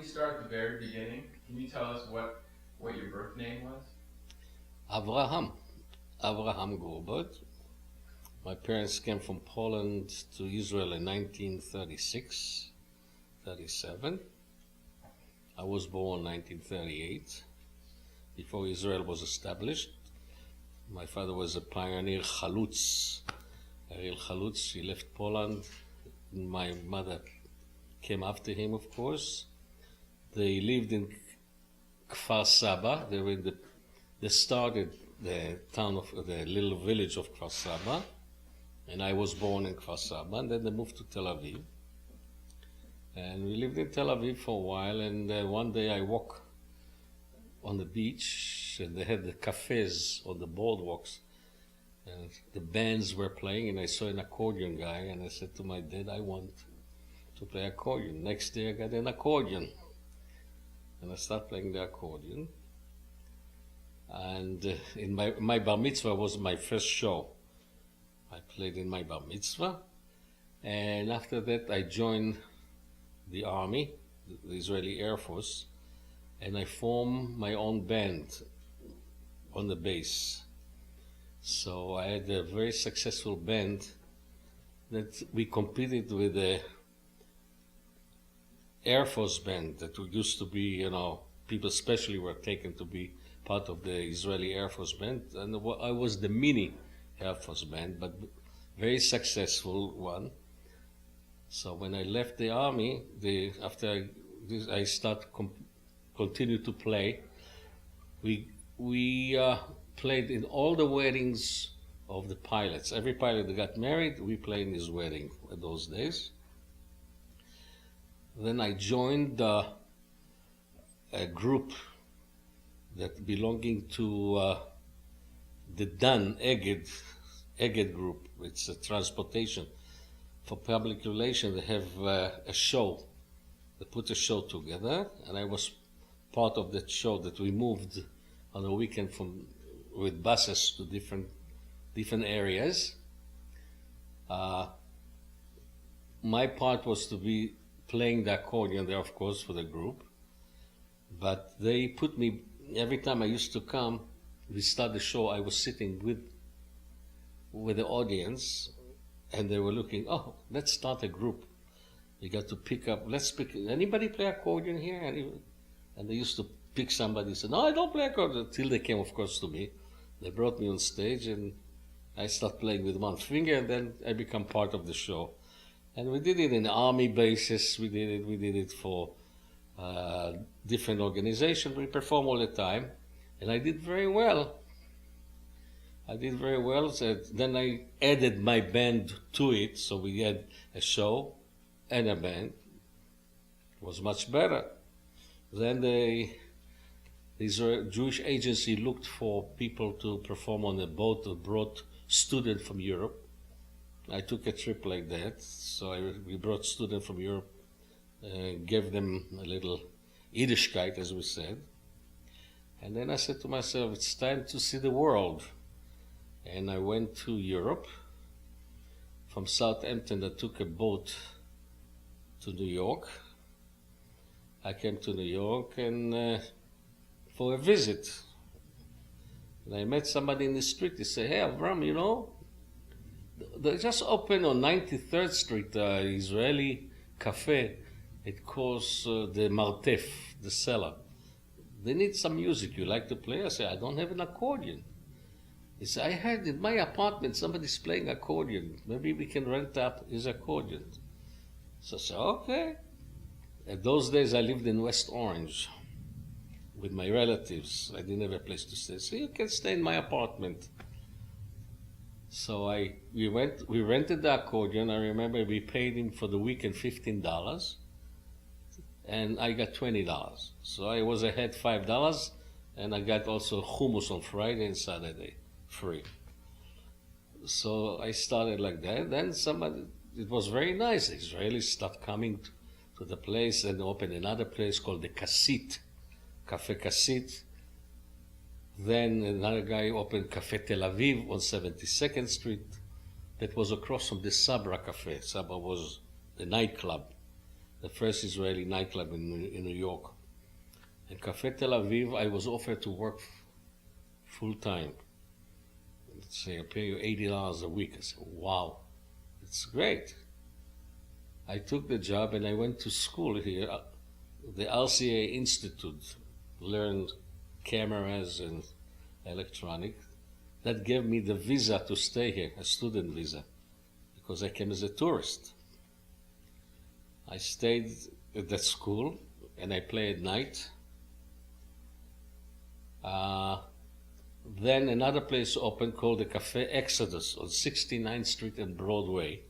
start at the very beginning, can you tell us what your birth name was? Avram Grobard. My parents came from Poland to Israel in 1936, 37. I was born in 1938, before Israel was established. My father was a pioneer Chalutz, Ariel Chalutz. He left Poland. My mother came after him, of course. They lived in Kfar Saba. They started the town of the little village of Kfar Saba, and I was born in Kfar Saba. And then they moved to Tel Aviv, and we lived in Tel Aviv for a while. And one day I walked on the beach, and they had the cafes on the boardwalks, and the bands were playing, and I saw an accordion guy, and I said to my dad, I want to play accordion. Next day I got an accordion, and I started playing the accordion. And in my bar mitzvah was my first show. I played in my bar mitzvah, and after that I joined the army, the Israeli Air Force, and I formed my own band on the base. So I had a very successful band that we competed with the Air Force band that used to be, people especially were taken to be part of the Israeli Air Force band. And I was the mini Air Force band, but very successful one. So when I left the army, after I continued to play. We played in all the weddings of the pilots. Every pilot that got married, we played in his wedding in those days. Then I joined a group that belonging to the Dan Egged group. It's a transportation for public relations. They have a show. They put a show together, and I was part of that show that we moved on a weekend with buses to different areas. My part was to be playing the accordion there, of course, for the group. But they put me, every time I used to come, we start the show, I was sitting with the audience, and they were looking, oh, let's start a group. You got to pick up, anybody play accordion here? And they used to pick somebody, said, no, I don't play accordion, till they came, of course, to me. They brought me on stage, and I started playing with one finger, and then I become part of the show. And we did it in army bases, we did it for different organizations, we perform all the time, and I did very well. So then I added my band to it, so we had a show and a band. It was much better. Then the Jewish agency looked for people to perform on a boat that brought students from Europe. I took a trip like that, so we brought students from Europe, gave them a little Yiddishkeit, as we said. And then I said to myself, it's time to see the world. And I went to Europe. From Southampton, I took a boat to New York. I came to New York and for a visit. And I met somebody in the street. He said, hey, Avram, they just opened on 93rd Street, Israeli cafe. It calls the Martef, the cellar. They need some music. You like to play? I said, I don't have an accordion. He said, I heard in my apartment somebody's playing accordion. Maybe we can rent out his accordion. So I said, okay. In those days, I lived in West Orange with my relatives. I didn't have a place to stay. So you can stay in my apartment. So we rented the accordion. I remember we paid him for the weekend $15, and I got $20. So I was ahead $5, and I got also hummus on Friday and Saturday, free. So I started like that. Then it was very nice. Israelis started coming to the place and opened another place called the Kassit, Cafe Kassit. Then another guy opened Cafe Tel Aviv on 72nd Street. That was across from the Sabra Cafe. Sabra was the nightclub the first Israeli nightclub in New York. In Cafe Tel Aviv, I was offered to work full time. Let's say I pay you $80 a week. I said, wow, it's great. I took the job and I went to school here, the RCA Institute, learned cameras and electronic. That gave me the visa to stay here, a student visa, because I came as a tourist. I stayed at that school and I played at night. Then another place opened called the Cafe Exodus on 69th Street and Broadway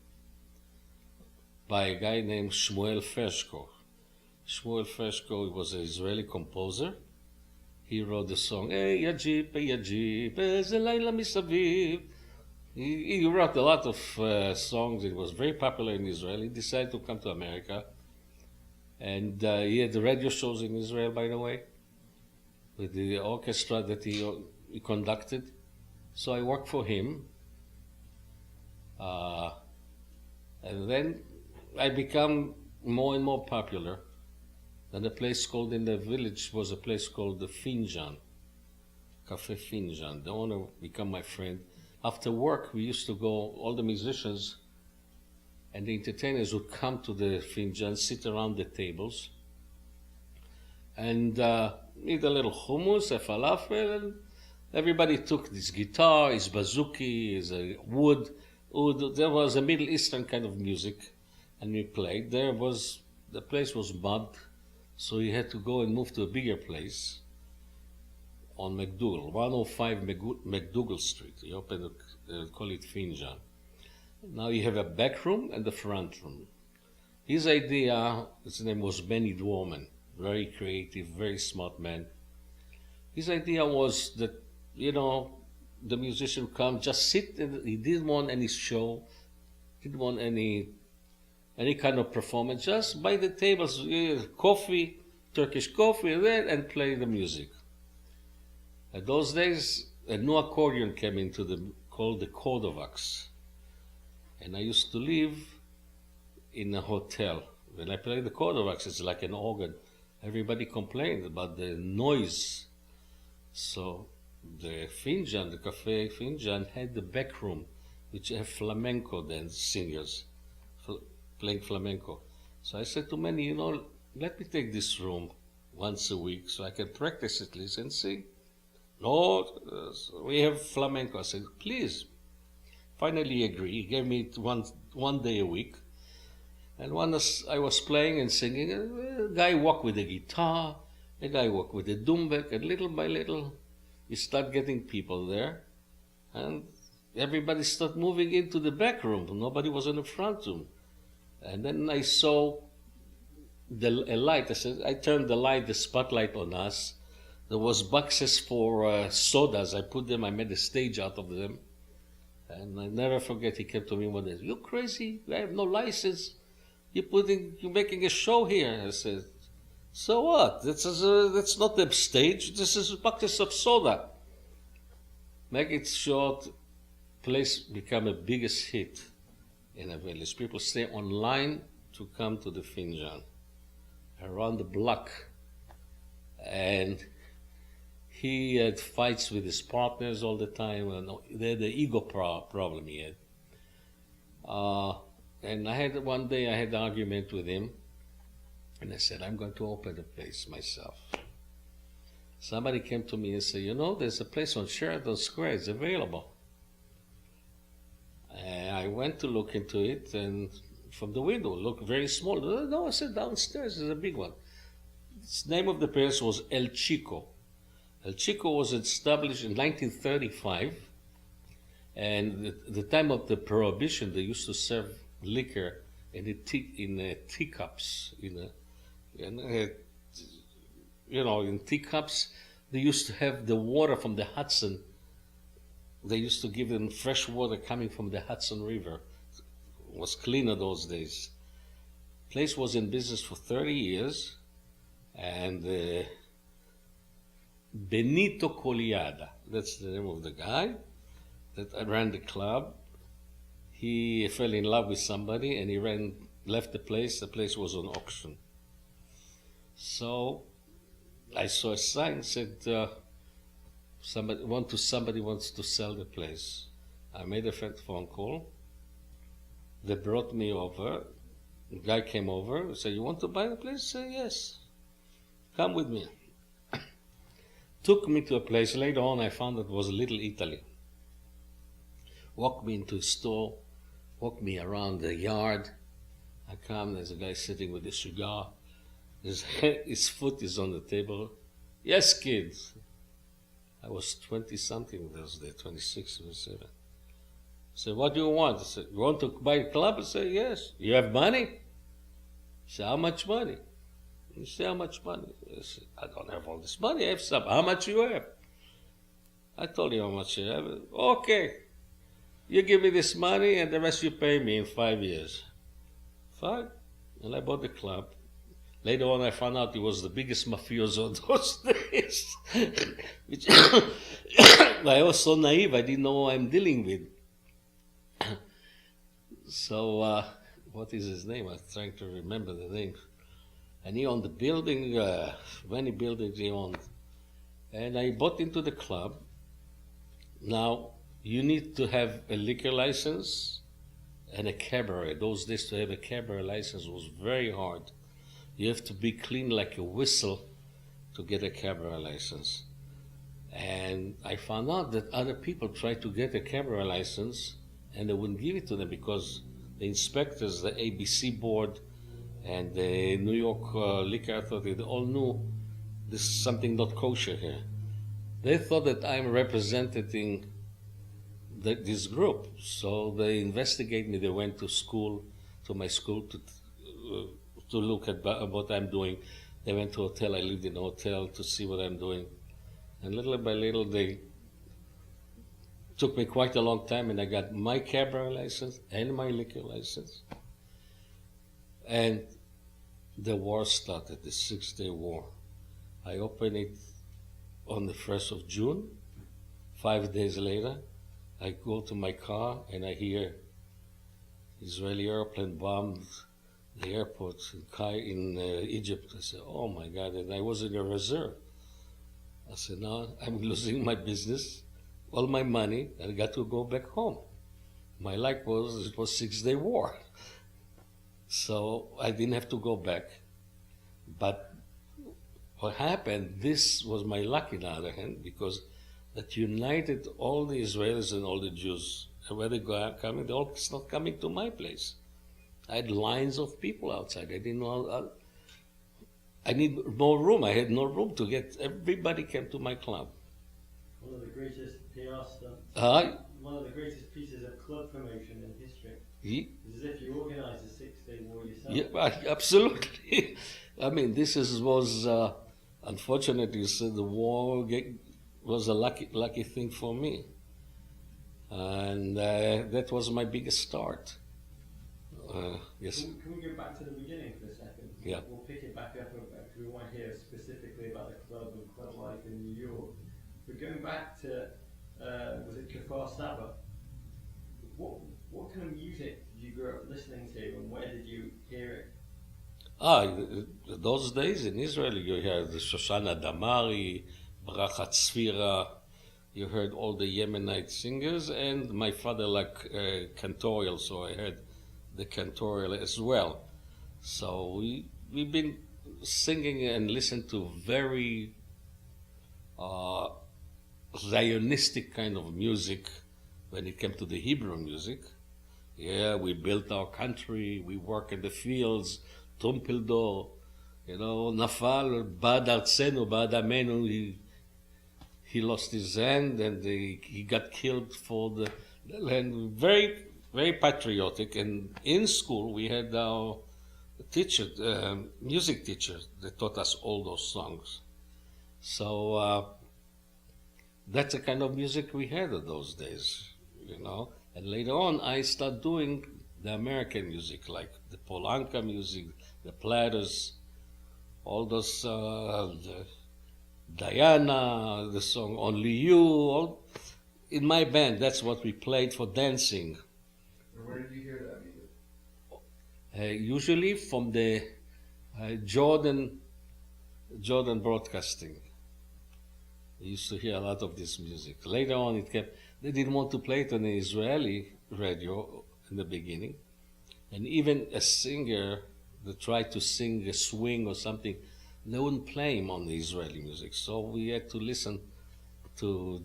by a guy named Shmuel Fershko. Shmuel Fershko was an Israeli composer. He wrote the song, Hey Yajib, Eze Laila Misaviv. He wrote a lot of songs. It was very popular in Israel. He decided to come to America. And he had the radio shows in Israel, by the way, with the orchestra that he conducted. So I worked for him. And then I became more and more popular. Then a place called in the village was a place called the Finjan, Cafe Finjan. The owner became my friend. After work, we used to go, all the musicians and the entertainers would come to the Finjan, sit around the tables, and eat a little hummus, a falafel, and everybody took this guitar, his bazooki, his wood. There was a Middle Eastern kind of music, and we played. The place was mud, so you had to go and move to a bigger place on McDougal, 105 McDougal Street. You open call it Finjan. Now you have a back room and the front room. His idea, his name was Benny Dworman, very creative, very smart man. His idea was that, the musician would come, just sit, and he didn't want any show, didn't want any kind of performance, just by the tables, coffee, Turkish coffee, and play the music. At those days, a new accordion came into called the Cordovax. And I used to live in a hotel. When I played the Cordovax, it's like an organ. Everybody complained about the noise. So the Finjan, the Cafe Finjan, had the back room, which had flamenco dance singers playing flamenco. So I said to Manny, let me take this room once a week so I can practice at least and sing. No, we have flamenco. I said, please. Finally he agreed. He gave me one day a week. And once I was playing and singing, a guy walked with a guitar, a guy walked with a dumbek, and little by little, you start getting people there. And everybody started moving into the back room. Nobody was in the front room. And then I saw a light. I turned the spotlight on us. There was boxes for sodas. I made a stage out of them. And I never forget, he came to me one day, you crazy? I have no license. You're making a show here. I said, so what? That's not the stage. This is boxes of soda. Make it short, place become a biggest hit in a village. People stay online to come to the Finjan, around the block. And he had fights with his partners all the time, and they had the ego problem he had. And one day I had an argument with him, and I said, I'm going to open a place myself. Somebody came to me and said, there's a place on Sheridan Square, it's available. And I went to look into it, and from the window, looked very small. No, I said, downstairs is a big one. The name of the place was El Chico. El Chico was established in 1935, and at the time of the Prohibition, they used to serve liquor in teacups. In teacups, they used to have the water from the Hudson. They used to give them fresh water coming from the Hudson River. It was cleaner those days. The place was in business for 30 years, and Benito Coliada, that's the name of the guy that ran the club. He fell in love with somebody, and he ran left the place was on auction. So I saw a sign said somebody wants to sell the place. I made a phone call. They brought me over. The guy came over, said, "You want to buy the place?" I said, "Yes. Come with me." Took me to a place. Later on, I found it was Little Italy. Walked me into a store, walked me around the yard. I come, there's a guy sitting with a cigar. His foot is on the table. "Yes, kids." I was 20-something those days, 26, 27. I said, "What do you want?" I said, "You want to buy a club?" I said, "Yes." "You have money?" I said, "How much money?" He said, "How much money?" I said, "I don't have all this money. I have some." "How much you have?" I told him how much I have. "Okay. You give me this money and the rest you pay me in 5 years." Fine. And I bought the club. Later on, I found out he was the biggest mafioso of those days. Which I was so naive, I didn't know who I'm dealing with. So, what is his name? I'm trying to remember the name. And he owned the building, many buildings he owned. And I bought into the club. Now, you need to have a liquor license and a cabaret. Those days to have a cabaret license was very hard. You have to be clean like a whistle to get a cabaret license. And I found out that other people tried to get a cabaret license and they wouldn't give it to them because the inspectors, the ABC board, and the New York Liquor Authority, they all knew this is something not kosher here. They thought that I'm representing this group, so they investigated me. They went to my school to look at what I'm doing. They went to a hotel. I lived in a hotel to see what I'm doing. And little by little, they took me quite a long time, and I got my cabaret license and my liquor license. And the war started, the 6-day war. I opened it on the 1st of June. 5 days later, I go to my car and I hear Israeli airplane bombed the airport in Egypt. I said, "Oh my God," and I was in a reserve. I said, "Now I'm losing my business, all my money, and I got to go back home." My life it was 6-day war. So I didn't have to go back. But what happened, this was my luck in the other hand, because that united all the Israelis and all the Jews. And where they go coming, they all start coming to my place. I had lines of people outside. I didn't know. I need more room. I had no room to get. Everybody came to my club. One of the greatest PR stunts. One of the greatest pieces of club promotion in history. It's as if you organised a 6-day war yourself. Yeah, absolutely. I mean, was unfortunately the war was a lucky thing for me, and that was my biggest start. Yes. Can we go back to the beginning for a second? Yeah. We'll pick it back up because we want to hear specifically about the club and club life in New York. But going back to, was it Kfar Saba? What kind of music did you grow up listening to, and where did you hear it? Those days in Israel, you heard the Shoshana Damari, Barachat Sfira. You heard all the Yemenite singers, and my father liked cantorial, so I heard the cantorial as well. So we've been singing and listened to very Zionistic kind of music when it came to the Hebrew music. Yeah, we built our country, we work in the fields, Trumpeldor, Nafal, Bad Artsenu, Bad Amenu, he lost his hand and he got killed for the land. Very, very patriotic. And in school, we had our teacher, music teacher, that taught us all those songs. So that's the kind of music we had in those days, And later on, I started doing the American music, like the Polanka music, the Platters, all those, Diana, the song Only You. In my band, that's what we played for dancing. And where did you hear that music? Usually from the Jordan Broadcasting. I used to hear a lot of this music. Later on, they didn't want to play it on the Israeli radio in the beginning. And even a singer that tried to sing a swing or something, they wouldn't play him on the Israeli music. So we had to listen to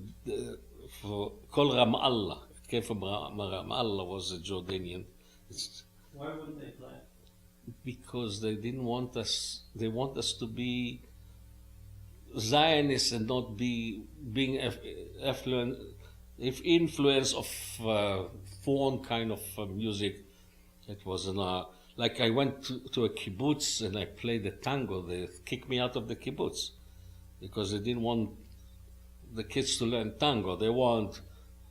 for Kol Ramallah. It came from Ramallah, was a Jordanian. Why wouldn't they play it? Because they didn't want us, they want us to be Zionists and not being influence of foreign kind of music. It wasn't like I went to a kibbutz and I played the tango. They kicked me out of the kibbutz because they didn't want the kids to learn tango. They want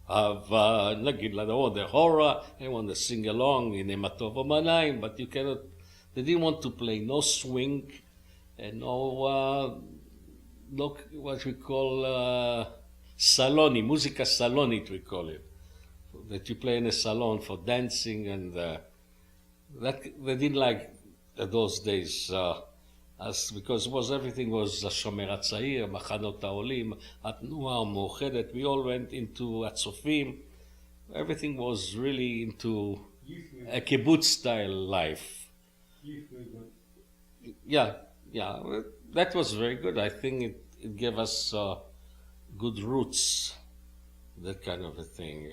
the horror. They want to sing along in Ematov Manayim, but you cannot. They didn't want to play no swing and no what we call saloni, musica salonit we call it, that you play in a salon for dancing, and that they didn't like those days, because everything was Shomer HaTzair, Machanot HaOlim, Atnua, Mauchedet. We all went into Atzofim. Everything was really into a kibbutz style life. Youth movement. Yeah. That was very good. I think it gave us good roots, that kind of a thing.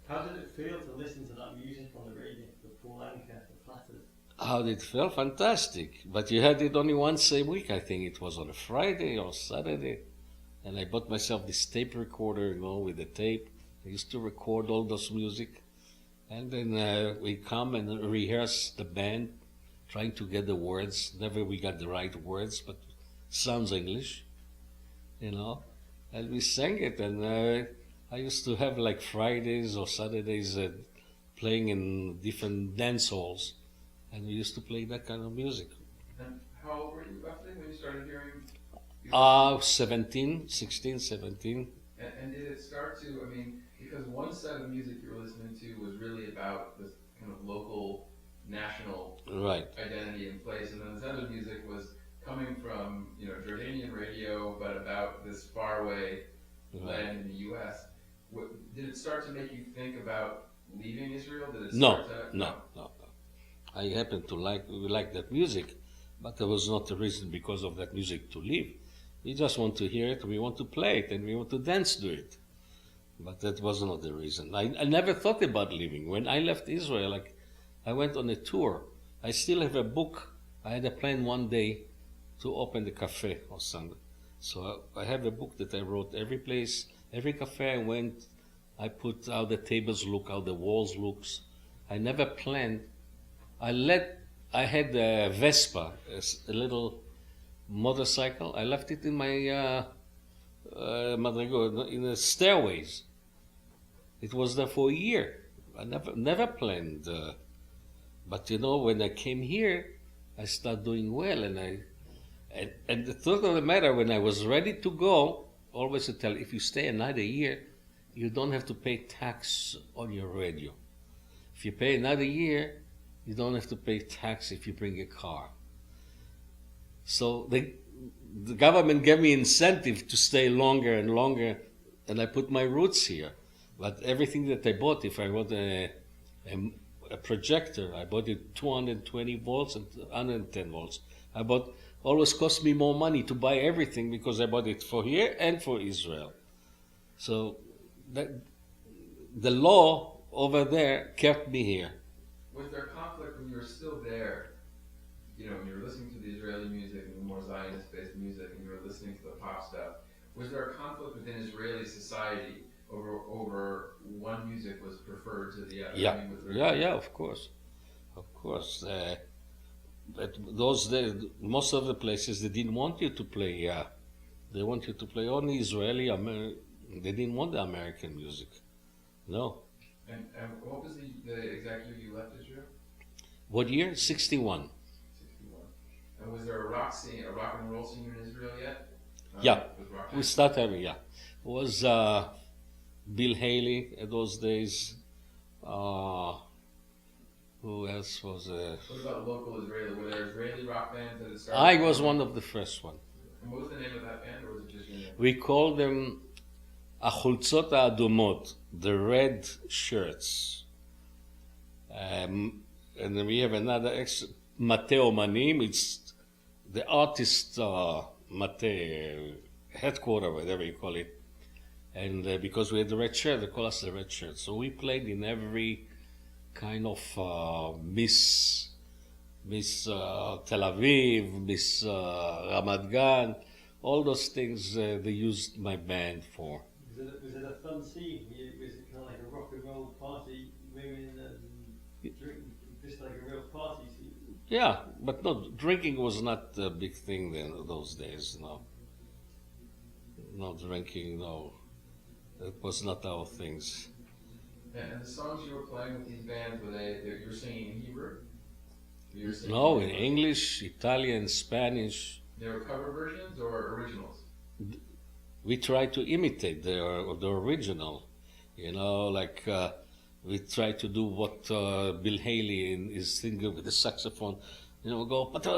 How did it feel to listen to that music on the radio, the Polanka, the Platters? How did it feel? Fantastic. But you had it only once a week. I think it was on a Friday or Saturday. And I bought myself this tape recorder, with the tape. I used to record all those music. And then we come and rehearse the band, trying to get the words. Never we got the right words, but sounds English, And we sang it, and I used to have like Fridays or Saturdays playing in different dance halls, and we used to play that kind of music. And how old were you roughly when you started hearing? 16, 17. And did it start to, because one set of music you were listening to was really about this kind of local, national Right. identity and place, and then this other music was coming from, Jordanian radio, but about this faraway land in the U.S. Did it start to make you think about leaving Israel? Did it start No. I happened to like that music, but there was not a reason because of that music to leave. We just want to hear it, we want to play it, and we want to dance to it. But that was not the reason. I never thought about leaving. When I left Israel, I went on a tour. I still have a book. I had a plan one day to open the cafe or something. So I have a book that I wrote every place, every cafe I went. I put how the tables look, how the walls looks. I never planned. I had a Vespa, a little motorcycle. I left it in my madrigal, in the stairways. It was there for a year. I never planned. But when I came here, I started doing well, and the truth of the matter, when I was ready to go, always to tell, if you stay another year, you don't have to pay tax on your radio. If you pay another year, you don't have to pay tax if you bring a car. So the government gave me incentive to stay longer and longer, and I put my roots here. But everything that I bought, if I bought a projector, I bought it 220 volts and 110 volts. Always cost me more money to buy everything because I bought it for here and for Israel. So the law over there kept me here. Was there conflict when you were still there? When you were listening to the Israeli music and the more Zionist-based music, and you were listening to the pop stuff, was there a conflict within Israeli society over one music was preferred to the other? Yeah, of course. But those days, most of the places, they didn't want you to play. They want you to play only Israeli. They didn't want the American music. No. And what was the exact year you left Israel? What year? 61. 61. And was there a rock and roll scene in Israel yet? Yeah, we started having. It was Bill Haley at those days. Who else was? What about local Israeli? Were there Israeli rock bands that had started? I was one of the first one. And what was the name of that band, or was it just your name? We called them החולצות האדומות, the red shirts. And then we have another מטה אומנים, it's the artist מטה, headquarter, whatever you call it. And because we had the red shirt, they call us the red shirt. So we played in every kind of Miss Tel Aviv, Miss Ramat Gan, all those things they used my band for. Was it a fun scene? Was it kind of like a rock and roll party, women and drink, just like a real party scene? Yeah, but no, drinking was not a big thing then those days. No, no drinking. No, it was not our things. And the songs you were playing with these bands, were you were singing in Hebrew? You were singing No, in English, Italian, Spanish. They were cover versions or originals? We tried to imitate the original, you know, like we tried to do what Bill Haley is singing with the saxophone. You know,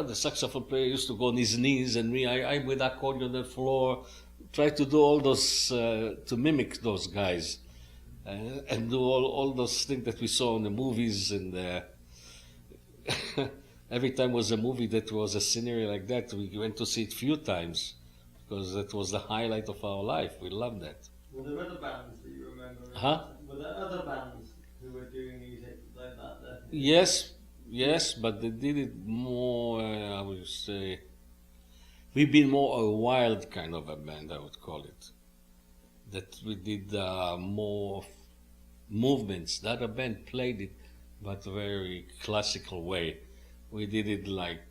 the saxophone player used to go on his knees, and me, I with accordion on the floor, try to do all those, to mimic those guys, and do all those things that we saw in the movies. And every time was a movie that was a scenery like that, we went to see it few times, because that was the highlight of our life. We loved that. Were there other bands that you remember? Huh? Were there other bands who were doing music like that there? Yes, but they did it more, I would say, we've been more a wild kind of a band, I would call it. That we did more movements. The other band played it, but very classical way. We did it like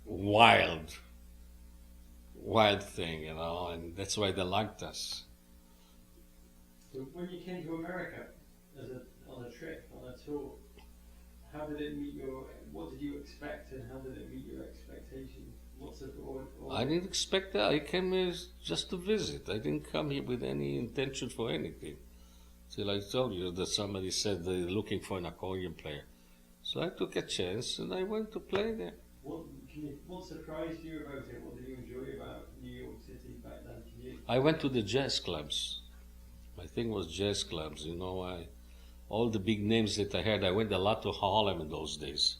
wild thing, you know, and that's why they liked us. So when you came to America on a trip, on a tour, how did it meet what did you expect, and how did it meet your expectations? I didn't expect that. I came here just to visit. I didn't come here with any intention for anything. Till I told you that somebody said they're looking for an accordion player. So I took a chance and I went to play there. What surprised you about it? What did you enjoy about New York City back then? I went to the jazz clubs. My thing was jazz clubs. You know, all the big names that I had. I went a lot to Harlem in those days,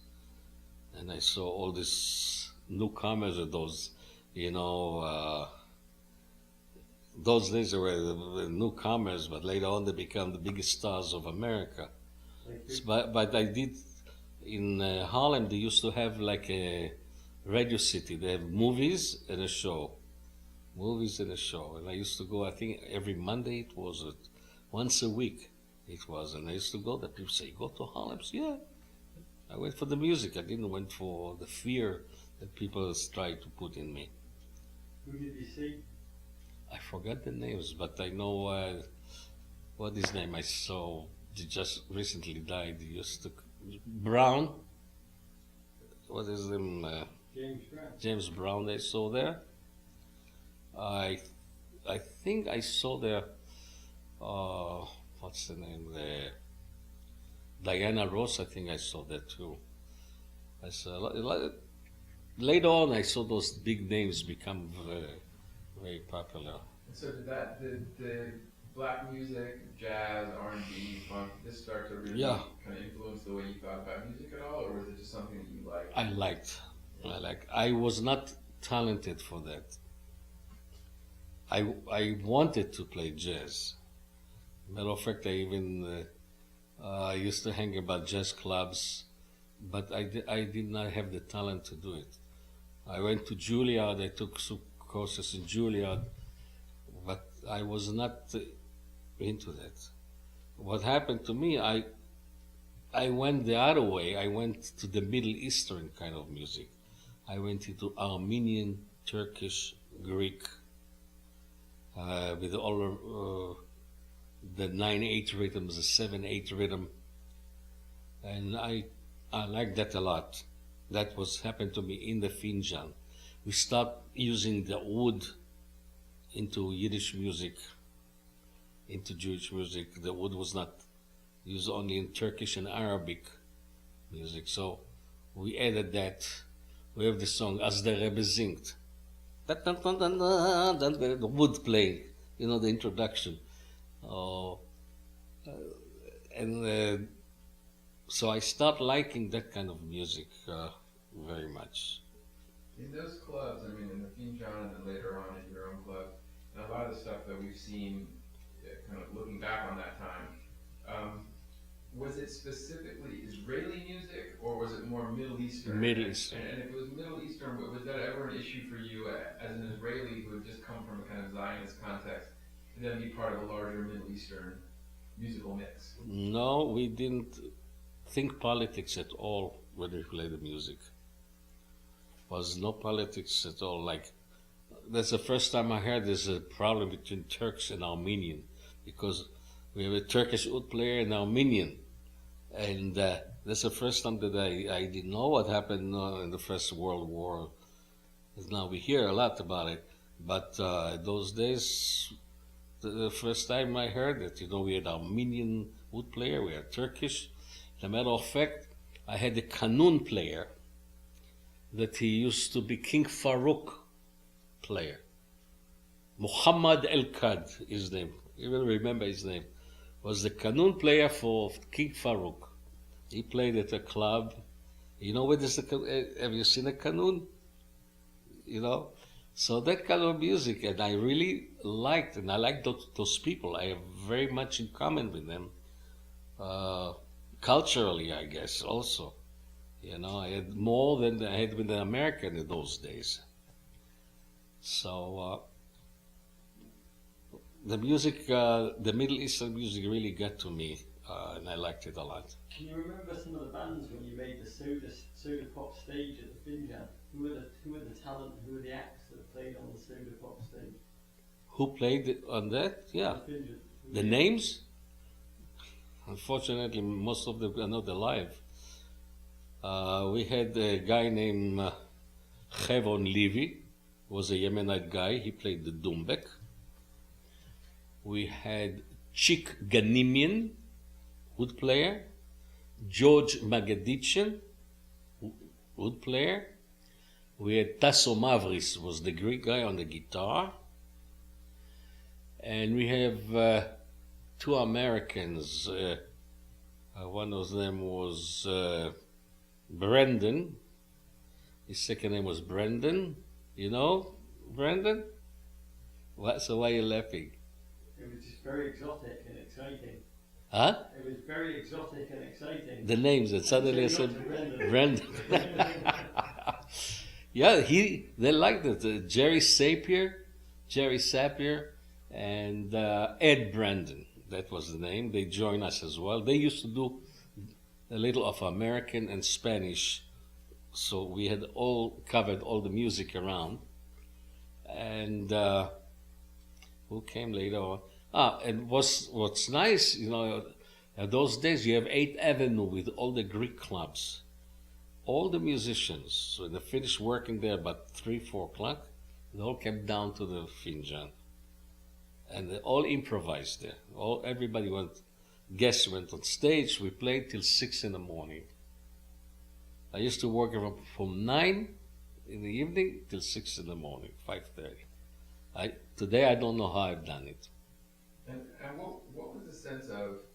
and I saw all these newcomers of those. You know, those days they were the newcomers, but later on they became the biggest stars of America. But I did. In Harlem, they used to have like a Radio City. They have movies and a show. And I used to go, I think every Monday it was, once a week it was. And I used to go there. People say, go to Harlem? Yeah. I went for the music. I didn't went for the fear that people tried to put in me. Who did you see? I forgot the names, but I know what his name I saw. He just recently died. He used to Brown. What is him? James Brown. James Brown. I saw there. I think I saw there. What's the name? Diana Ross. I think I saw that too. I saw later on. I saw those big names become very popular. And so did black music, jazz, R&B, funk, did this start to really kind of influence the way you thought about music at all, or was it just something that you liked? I liked. I was not talented for that. I wanted to play jazz. Matter of fact, I even used to hang about jazz clubs, but I did not have the talent to do it. I went to Juilliard. I took some courses in Juilliard, but I was not into that. What happened to me, I went the other way. I went to the Middle Eastern kind of music. I went into Armenian, Turkish, Greek, with all the 9/8 rhythms, the 7/8 rhythm, and I like that a lot. That was happened to me in the Finjan. We start using the oud into Yiddish music, into Jewish music. The oud was not used only in Turkish and Arabic. music. So we added that. We have the song As the Rebbe Singt. The wood playing, the introduction. Uh, and so I start liking that kind of music very much. In those clubs, I mean, in the Finjan and then later on in your own club, and a lot of the stuff that we've seen, kind of looking back on that time, was it specifically Israeli music or was it more Middle Eastern? Middle Eastern. And if it was Middle Eastern, was that ever an issue for you as an Israeli who had just come from a kind of Zionist context to then be part of a larger Middle Eastern musical mix? No, we didn't think politics at all when we played the music. Was no politics at all. Like, that's the first time I heard there's a problem between Turks and Armenian, because we have a Turkish oud player and Armenian. And that's the first time that I didn't know what happened in the First World War. Now we hear a lot about it, but those days, the first time I heard it, we had Armenian oud player, we had Turkish. As a matter of fact, I had a kanun player that he used to be King Farouk player. Muhammad El-Kad, his name. You will remember his name. Was the kanun player for King Farouk. He played at a club. What is have you seen a kanun? So that kind of music, and I really liked, and I like those people. I have very much in common with them. Culturally, I guess, also. I had more than I had with an American in those days. So the music, the Middle Eastern music really got to me, and I liked it a lot. Can you remember some of the bands when you made the soda pop stage at the Finjan? Who were the talent, who were the acts that played on the soda pop stage? Who played on that? Yeah. The names? Unfortunately, most of them are not alive. We had a guy named Chevron Levy, was a Yemenite guy. He played the dumbek. We had Chik Ganimian, oud player. George Magadichyan, oud player. We had Tasso Mavris, was the Greek guy on the guitar. And we have two Americans. One of them was Brendan. His second name was Brendan. You know Brendan? So why are you laughing? It was just very exotic and exciting. Huh? It was very exotic and exciting. The names, and suddenly I So you said got to Brendan. Yeah, they liked it. Jerry Sapir, and Ed Brandon. That was the name. They joined us as well. They used to do a little of American and Spanish, so we had all covered all the music around. And who came later on? And what's nice, in those days you have 8th Avenue with all the Greek clubs. All the musicians, when they finished working there about 3-4 o'clock, they all came down to the Finjan. And they all improvised there. Everybody guests went on stage. We played till 6 in the morning. I used to work from 9 in the evening till 6 in the morning, 5:30. Today I don't know how I've done it. And what was the sense of,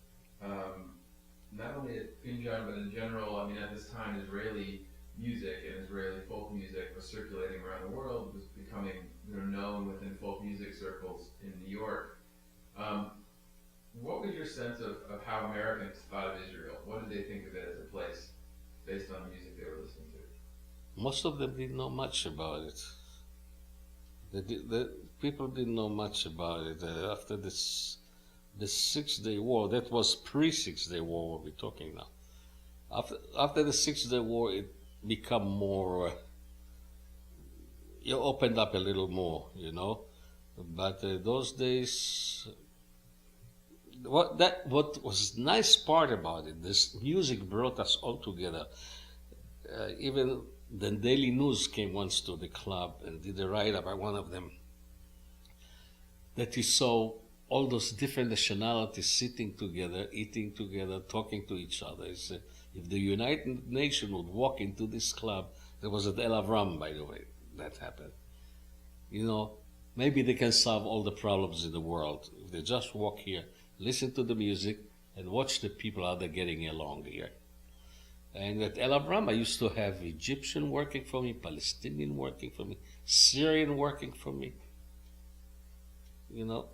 not only at Finjan, but in general, I mean, at this time, Israeli music and Israeli folk music was circulating around the world, was becoming known within folk music circles in New York. What was your sense of how Americans thought of Israel? What did they think of it as a place based on the music they were listening to? Most of them didn't know much about it. The people didn't know much about it. After the 6-Day War, that was pre-6-Day War we're talking now. After the 6-Day War, it became more, you opened up a little more, But those days, what was nice part about it, this music brought us all together. Even the Daily News came once to the club and did a write-up by one of them that he saw all those different nationalities sitting together, eating together, talking to each other. If the United Nations would walk into this club, there was at El Avram, by the way, that happened. You know, maybe they can solve all the problems in the world if they just walk here, listen to the music, and watch the people how they're getting along here. And at El Avram, I used to have Egyptian working for me, Palestinian working for me, Syrian working for me. You know,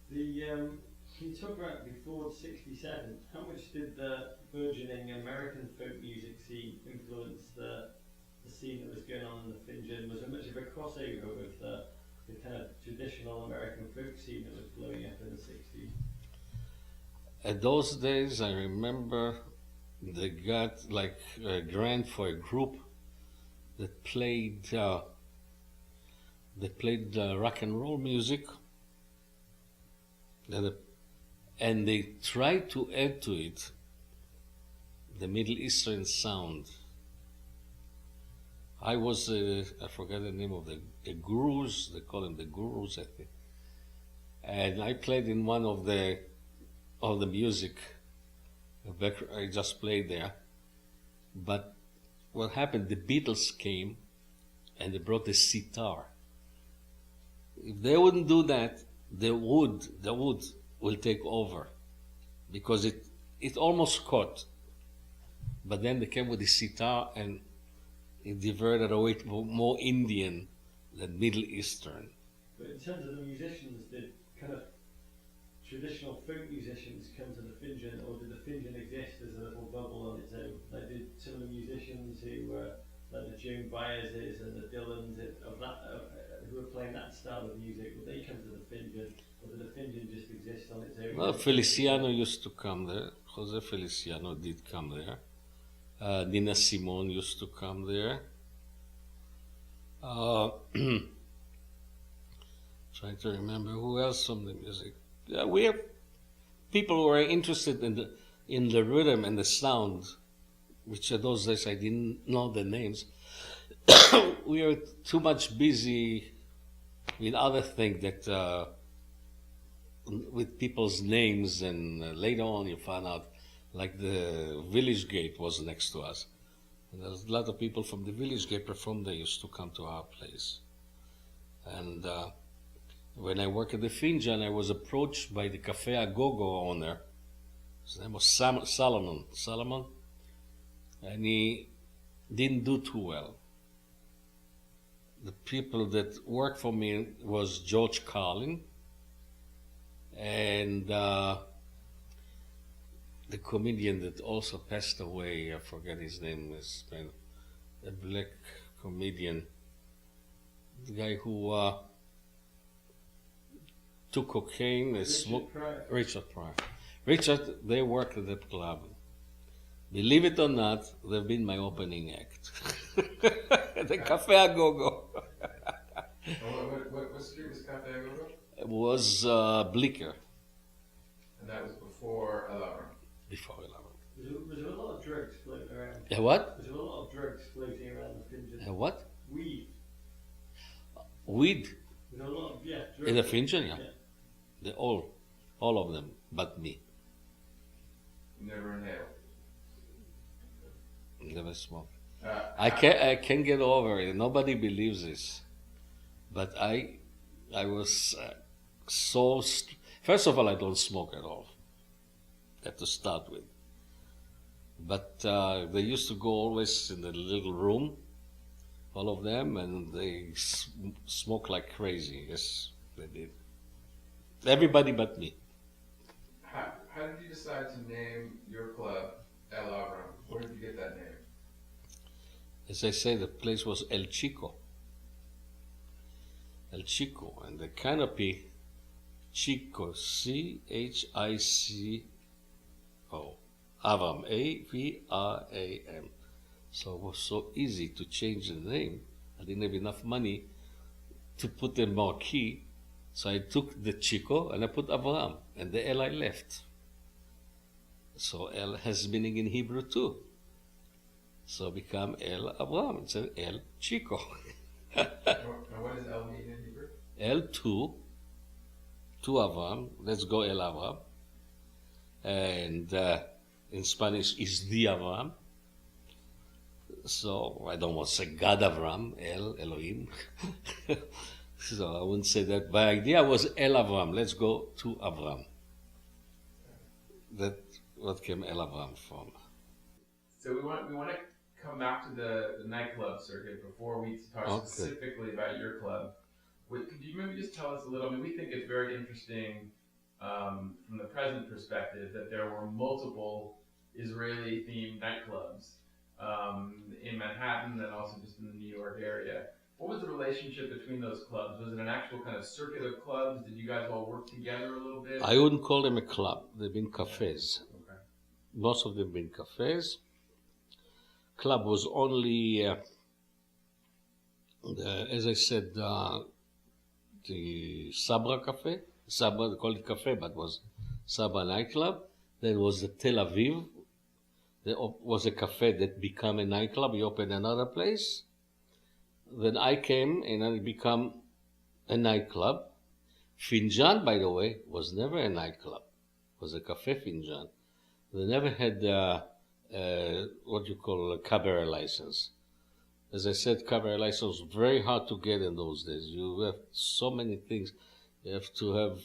Can you talk about before '67? How much did the burgeoning American folk music scene influence the scene that was going on in the Finjan? Was there much of a crossover with the kind of traditional American folk scene that was blowing up in the '60s? at those days, I remember they got like a grant for a group that played rock and roll music, and they tried to add to it the Middle Eastern sound. I was I forgot the name of the gurus. They call them the gurus, I think. And I played in one of the music. I just played there. But what happened? The Beatles came, and they brought the sitar. If they wouldn't do that, the wood will take over, because it almost caught. But then they came with the sitar, and it diverted away to more Indian than Middle Eastern. But in terms of the musicians, did kind of traditional folk musicians come to the Finjan, or did the Finjan exist as a little bubble on its own? Like, did some of the musicians who were like the Joan Baez's and the Dylans who were playing that style of music, would they come to the Finjan, or did the Finjan just exist on its own? Well, Feliciano used to come there. Jose Feliciano did come there. Nina Simone used to come there. Trying to remember who else from the music. Yeah, we have people who are interested in the rhythm and the sound, which at those days I didn't know the names. We were too much busy with other things that with people's names, and later on you found out, like the Village Gate was next to us. And there's a lot of people from the Village Gate performed. They used to come to our place. And when I worked at the Finjan, I was approached by the Cafe Agogo owner. His name was Solomon. And he didn't do too well. The people that worked for me was George Carlin and the comedian that also passed away, I forget his name, is a black comedian, the guy who took cocaine and smoked. Richard Pryor. Richard, they worked at that club. Believe it or not, they've been my opening act. The Cafe Agogo. What street was Cafe Agogo? It was Bleecker. And that was before Alarm. Before 11. Was there a lot of drugs floating around? A what? Was there a lot of drugs floating around the Finjan? A what? Weed. Weed? Was there a lot of, drugs. In the Finjan, yeah. Yeah. They all of them, but me. Never inhaled. Never smoked. I can't get over it. Nobody believes this, but I was first of all, I don't smoke at all. That to start with. But they used to go always in the little room, all of them, and they smoke like crazy. Yes, they did. Everybody but me. How did you decide to name your club El Avram? Where did you get that name? As I say, the place was El Chico. El Chico, and the canopy, Chico, C-H-I-C-O, Avram, A-V-R-A-M. So it was so easy to change the name. I didn't have enough money to put the marquee, so I took the Chico and I put Avram, and the L I left. So El has meaning in Hebrew too. So become El Avram. It's an El Chico. And what does El mean in Hebrew? El two Avram. Let's go El Avram. And in Spanish is the Avram. So I don't want to say God Avram, Elohim. So I wouldn't say that. My idea was El Avram. Let's go to Avram. That what came El Avram from. So we want to come back to the nightclub circuit before we talk Okay. specifically about your club. Could you maybe just tell us a little? I mean, we think it's very interesting from the present perspective that there were multiple Israeli-themed nightclubs in Manhattan and also just in the New York area. What was the relationship between those clubs? Was it an actual kind of circuit of clubs? Did you guys all work together a little bit? I wouldn't call them a club. They've been cafes. Okay. Most of them been cafes. Club was only, as I said, the Sabra Cafe. Sabra, they called it cafe, but it was Sabra nightclub. Then was the Tel Aviv. There was a cafe that became a nightclub. We opened another place. Then I came and it became a nightclub. Finjan, by the way, was never a nightclub. It was a cafe Finjan. They never had what you call a cabaret license. As I said, cabaret license was very hard to get in those days. You have so many things. You have to have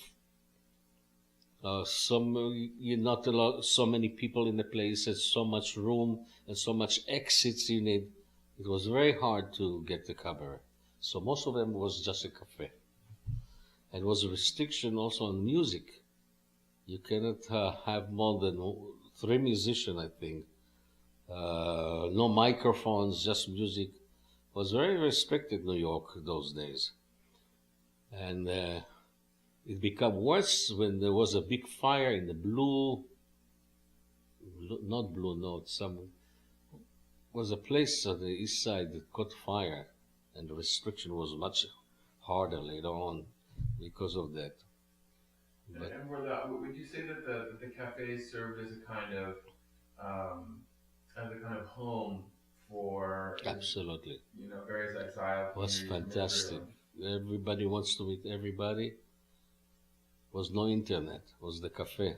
you're not allowed so many people in the place, and so much room and so much exits you need. It was very hard to get the cabaret. So most of them was just a cafe. And was a restriction also on music. You cannot have more than 3 musicians, I think. No microphones, just music. Was very respected in New York those days. And it became worse when there was a big fire in the not Blue Note, was a place on the east side that caught fire, and the restriction was much harder later on because of that. But And would you say that the cafes served as a kind of home for absolutely, various exile it was communities from fantastic. Israel? Everybody wants to meet everybody. Was no internet. Was the cafe.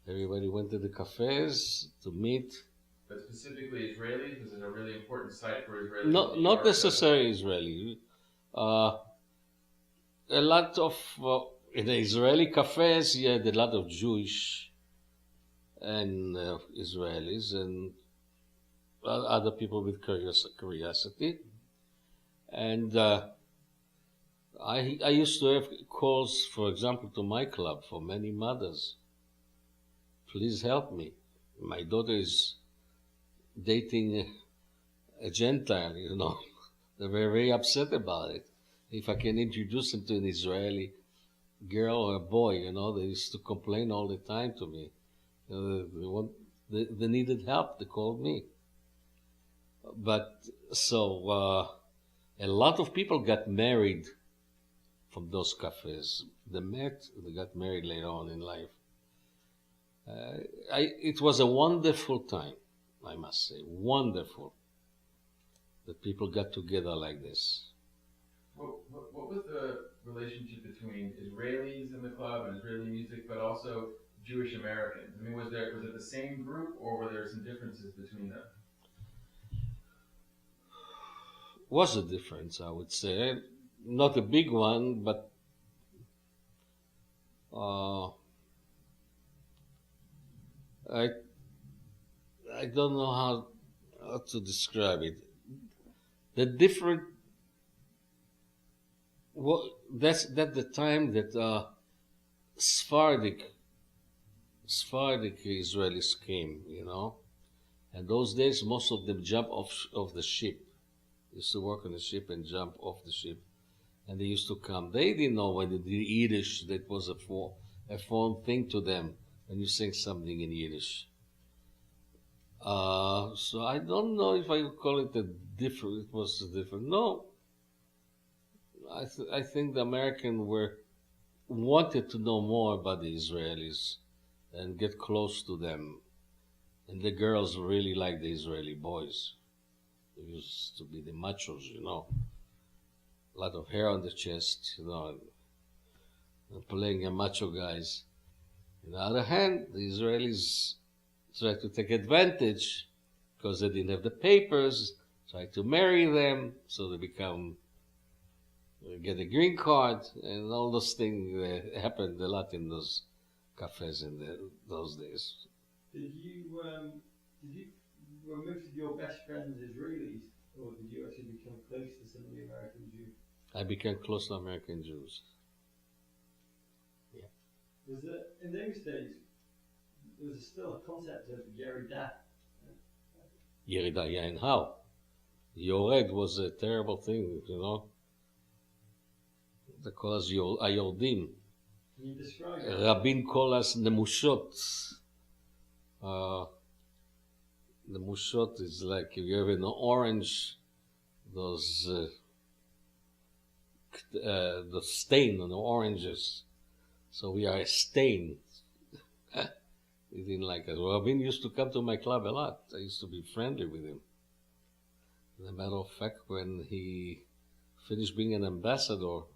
Everybody went to the cafes to meet. But specifically Israelis, was it a really important site for Israelis? Not necessarily Israeli. A lot of in the Israeli cafes, you had a lot of Jewish and Israelis and other people with curiosity. And I used to have calls, for example, to my club for many mothers. Please help me. My daughter is dating a Gentile, They're very upset about it. If I can introduce them to an Israeli girl or a boy, they used to complain all the time to me. They needed help. They called me. But so a lot of people got married from those cafes. They got married later on in life. It was a wonderful time, I must say, wonderful that people got together like this. What was the relationship between Israelis in the club and Israeli music, but also Jewish Americans? I mean, was it the same group, or were there some differences between them? Was a difference, I would say. Not a big one, but I don't know how to describe it. The different. That's the time that Sephardic Israelis came, And those days, most of them jumped off the ship. Used to work on the ship and jump off the ship, and they used to come. They didn't know when the Yiddish, that was a foreign thing to them when you sing something in Yiddish. So I don't know if I would call it it was different. No, I think the Americans wanted to know more about the Israelis and get close to them, and the girls really liked the Israeli boys. They used to be the machos, a lot of hair on the chest, and playing a macho guys. On the other hand, the Israelis tried to take advantage because they didn't have the papers, tried to marry them so they get a green card, and all those things happened a lot in those cafes in those days. Did you were most of your best friends Israelis, or did you actually become close to some of the American Jews? I became close to American Jews. Was there, in those days, there was still a concept of Yerida. Yerida, yeah, and how? Yored was a terrible thing, you know. They call us Ayordim. Can you describe it? Rabin call us Nemushot. Nemushot is like if you have an orange, the stain on the oranges. So we are a stain. He didn't like us. Rabin used to come to my club a lot. I used to be friendly with him. As a matter of fact, when he finished being an ambassador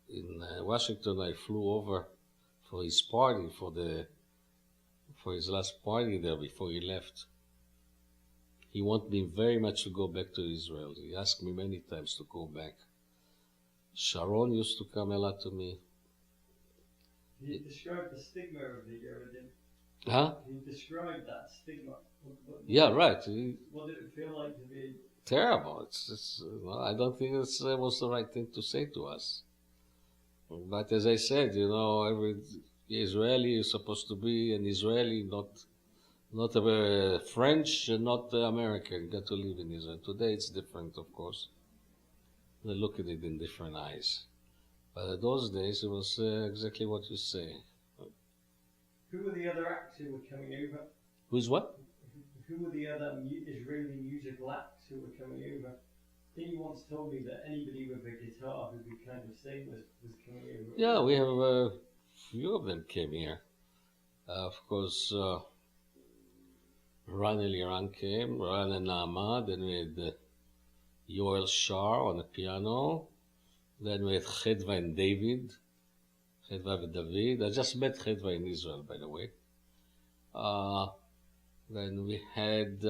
in Washington, I flew over for his party, for his last party there before he left. He wanted me very much to go back to Israel. He asked me many times to go back. Sharon used to come a lot to me. Can you describe the stigma of the Yeredim? Huh? Can you describe that stigma? Yeah, right. What did it feel like to be? Terrible. It's well, I don't think it was the right thing to say to us. But as I said, you know, every Israeli is supposed to be an Israeli, not a French, not American. Got to live in Israel. Today it's different, of course. They look at it in different eyes. But in those days, it was exactly what you say. Who were the other acts who were coming over? Who's what? Who were the other Israeli musical acts who were coming over? I think you once told me that anybody with a guitar who could kind of sing was coming over. Yeah, we have a few of them came here. Of course, Ran Eliran came, Ran and Naama, then we had Yoel Shar on the piano, then we had Chedva and David, Chedva and David. I just met Chedva in Israel, by the way. Then we had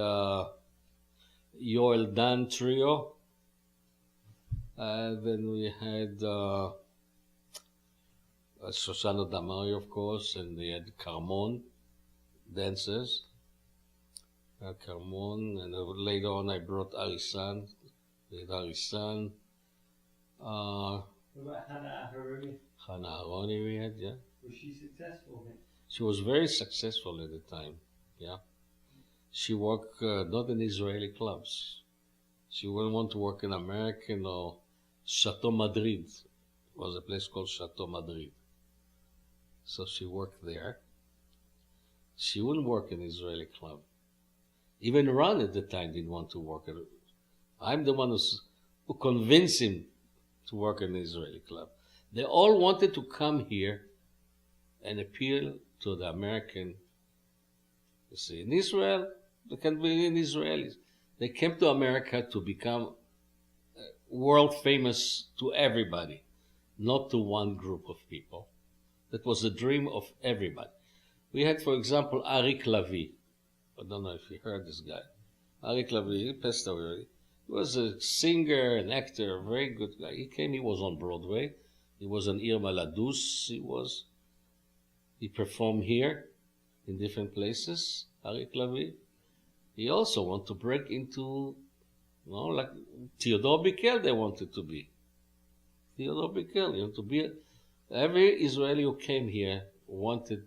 Yoel Dan Trio. Then we had Shoshana Damari, of course, and they had Carmon dancers. Carmon, and later on I brought Arisan. We had Arisan. What about Hannah Haruni? Hannah Haroni we had, yeah. Was she successful then? She was very successful at the time, yeah. She worked not in Israeli clubs. She wouldn't want to work in American or Chateau Madrid. It was a place called Chateau Madrid. So she worked there. She wouldn't work in Israeli club. Even Ron at the time didn't want to work at it. I'm the one who convinced him to work in the Israeli club. They all wanted to come here and appeal to the American. You see, in Israel, they can be in Israelis. They came to America to become world famous to everybody, not to one group of people. That was the dream of everybody. We had, for example, Arik Lavi. I don't know if you heard this guy. Arik Lavi, he passed away already. He was a singer, an actor, a very good guy. He was on Broadway. He was an Irma Ladus. He performed here in different places, Arik Lavi. He also wanted to break into, like Theodore Bikel they wanted to be. Theodore Bikel, you want to be. Every Israeli who came here wanted.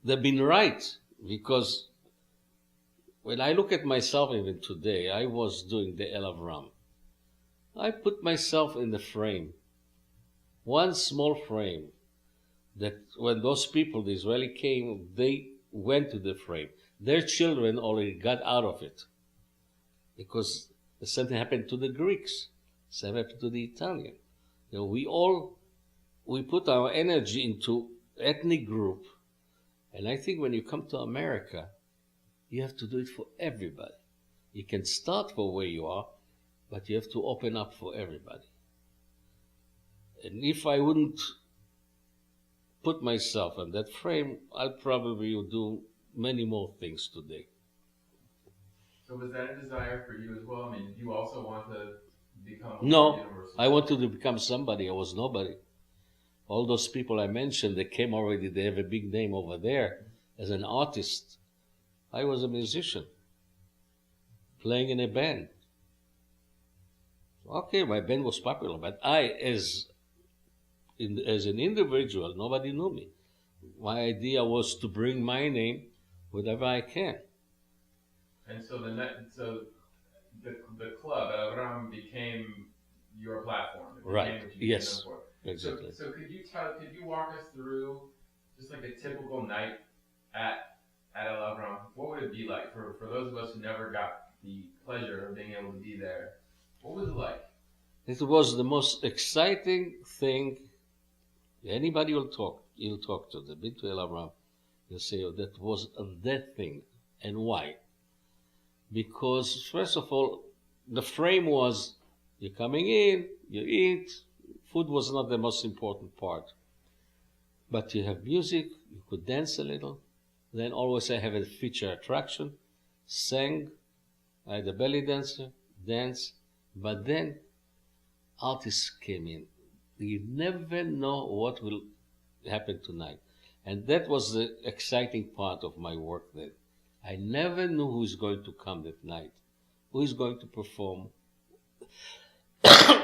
They've been right, because when I look at myself even today, I was doing the El Avram. I put myself in the frame, one small frame, that when those people, the Israeli came, they went to the frame. Their children already got out of it, because the same thing happened to the Greeks, the same happened to the Italian. We put our energy into ethnic group, and I think when you come to America, you have to do it for everybody. You can start for where you are, but you have to open up for everybody. And if I wouldn't put myself in that frame, I'll probably do many more things today. So was that a desire for you as well? I mean, did you also want to become a more No, universal? I wanted to become somebody. I was nobody. All those people I mentioned, they came already, they have a big name over there as an artist. I was a musician playing in a band. Okay, my band was popular, but as an individual, nobody knew me. My idea was to bring my name wherever I can. And so the club Avram became your platform. It became Right. what you Yes. became known for. Exactly. So could you walk us through just like a typical night at El Avram? What would it be like for those of us who never got the pleasure of being able to be there? What was it like? It was the most exciting thing. Anybody you'll talk to, the been to El Avram, you'll say, oh, that was that thing. And why? Because, first of all, the frame was you're coming in, you eat. Food was not the most important part. But you have music, you could dance a little. Then always I have a feature attraction, sang, I had a belly dancer, dance. But then artists came in. You never know what will happen tonight. And that was the exciting part of my work then. I never knew who's going to come that night, who is going to perform,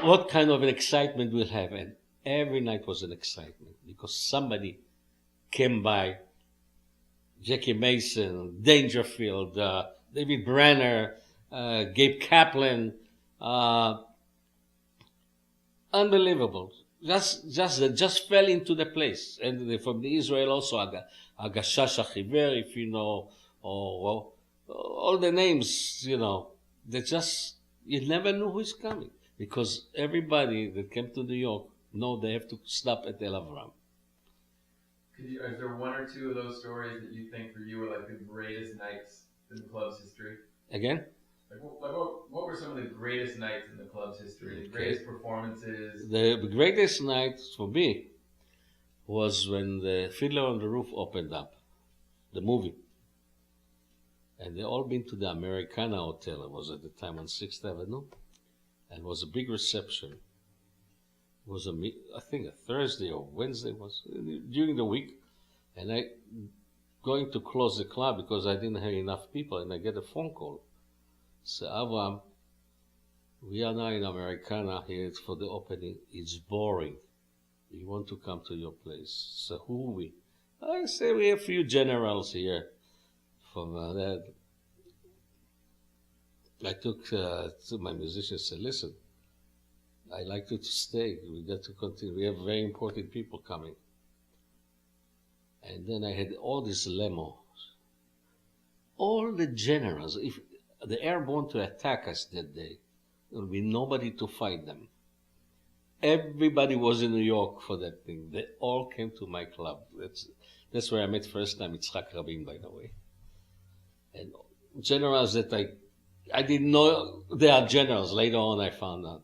what kind of an excitement we'll have. And every night was an excitement because somebody came by, Jackie Mason, Dangerfield, David Brenner, Gabe Kaplan, unbelievable. Just fell into the place. And from the Israel also, Agashash Achiver, if you know, or all the names, they just, you never knew who's coming. Because everybody that came to New York know they have to stop at El Avram. Is there one or two of those stories that you think for you were like the greatest nights in the club's history? Again? What were some of the greatest nights in the club's history? The greatest performances? The greatest night for me was when the Fiddler on the Roof opened up, the movie. And they all been to the Americana Hotel. It was at the time on 6th Avenue. And it was a big reception. It was I think a Thursday or Wednesday was during the week. And I going to close the club because I didn't have enough people. And I get a phone call. So Avram, we are now in Americana here for the opening. It's boring. We want to come to your place. So who are we? I say we have a few generals here from that. I took to my musicians and said, listen, I like you to stay. We got to continue. We have very important people coming. And then I had all these lemons. All the generals, if the airborne to attack us that day, there will be nobody to fight them. Everybody was in New York for that thing. They all came to my club. That's where I met first time Yitzhak Rabin, by the way. And generals that I didn't know they are generals. Later on I found out.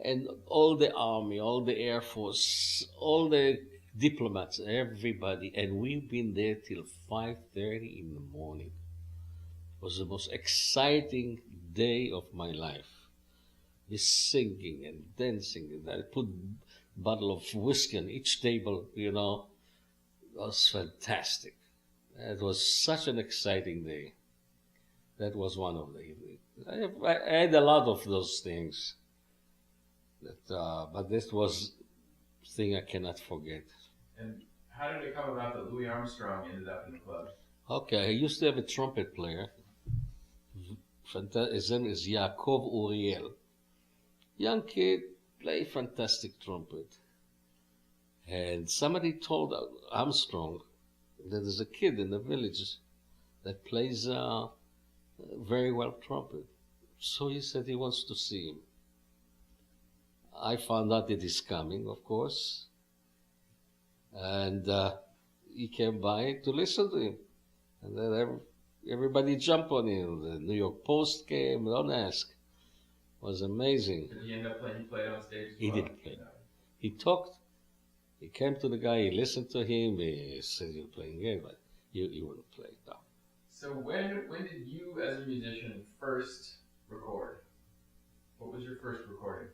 And all the army, all the air force, all the diplomats, everybody. And we've been there till 5:30 in the morning. It was the most exciting day of my life. Just singing and dancing. And I put a bottle of whiskey on each table, It was fantastic. It was such an exciting day. That was one of the evenings. I had a lot of those things. But this was a thing I cannot forget. And how did it come about that Louis Armstrong ended up in the club? Okay, I used to have a trumpet player. His name is Yaakov Uriel. Young kid, play fantastic trumpet. And somebody told Armstrong that there's a kid in the village that plays very well trumpet. So he said he wants to see him. I found out that he's coming, of course. And he came by to listen to him. And then everybody jumped on him. The New York Post came, don't ask. It was amazing. Did he end up playing? He played on stage as He well? didn't play. He talked. He came to the guy, he listened to him, he said, "You're playing game, but you wouldn't play." No. So when did you, as a musician, first record? What was your first recording?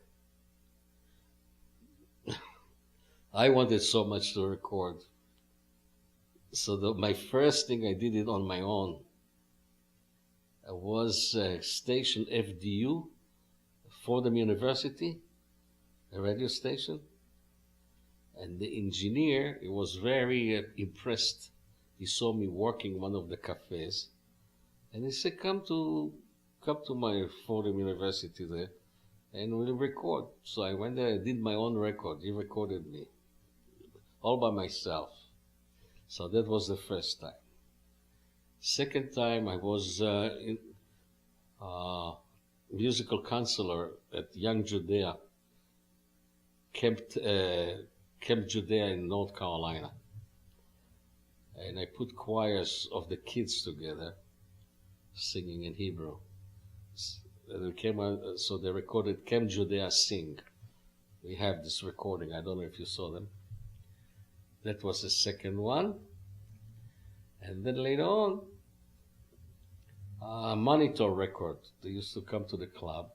I wanted so much to record. So my first thing, I did it on my own. I was station FDU, Fordham University, a radio station. And the engineer, he was very impressed. He saw me working one of the cafes, and he said, come to my Fordham University there, and we'll record." So I went there, I did my own record. He recorded me, all by myself. So that was the first time. Second time, I was musical counselor at Young Judea, Camp Judea in North Carolina. And I put choirs of the kids together, singing in Hebrew. So they recorded Camp Judea Sing. We have this recording. I don't know if you saw them. That was the second one. And then later on, Monitor Record. They used to come to the club.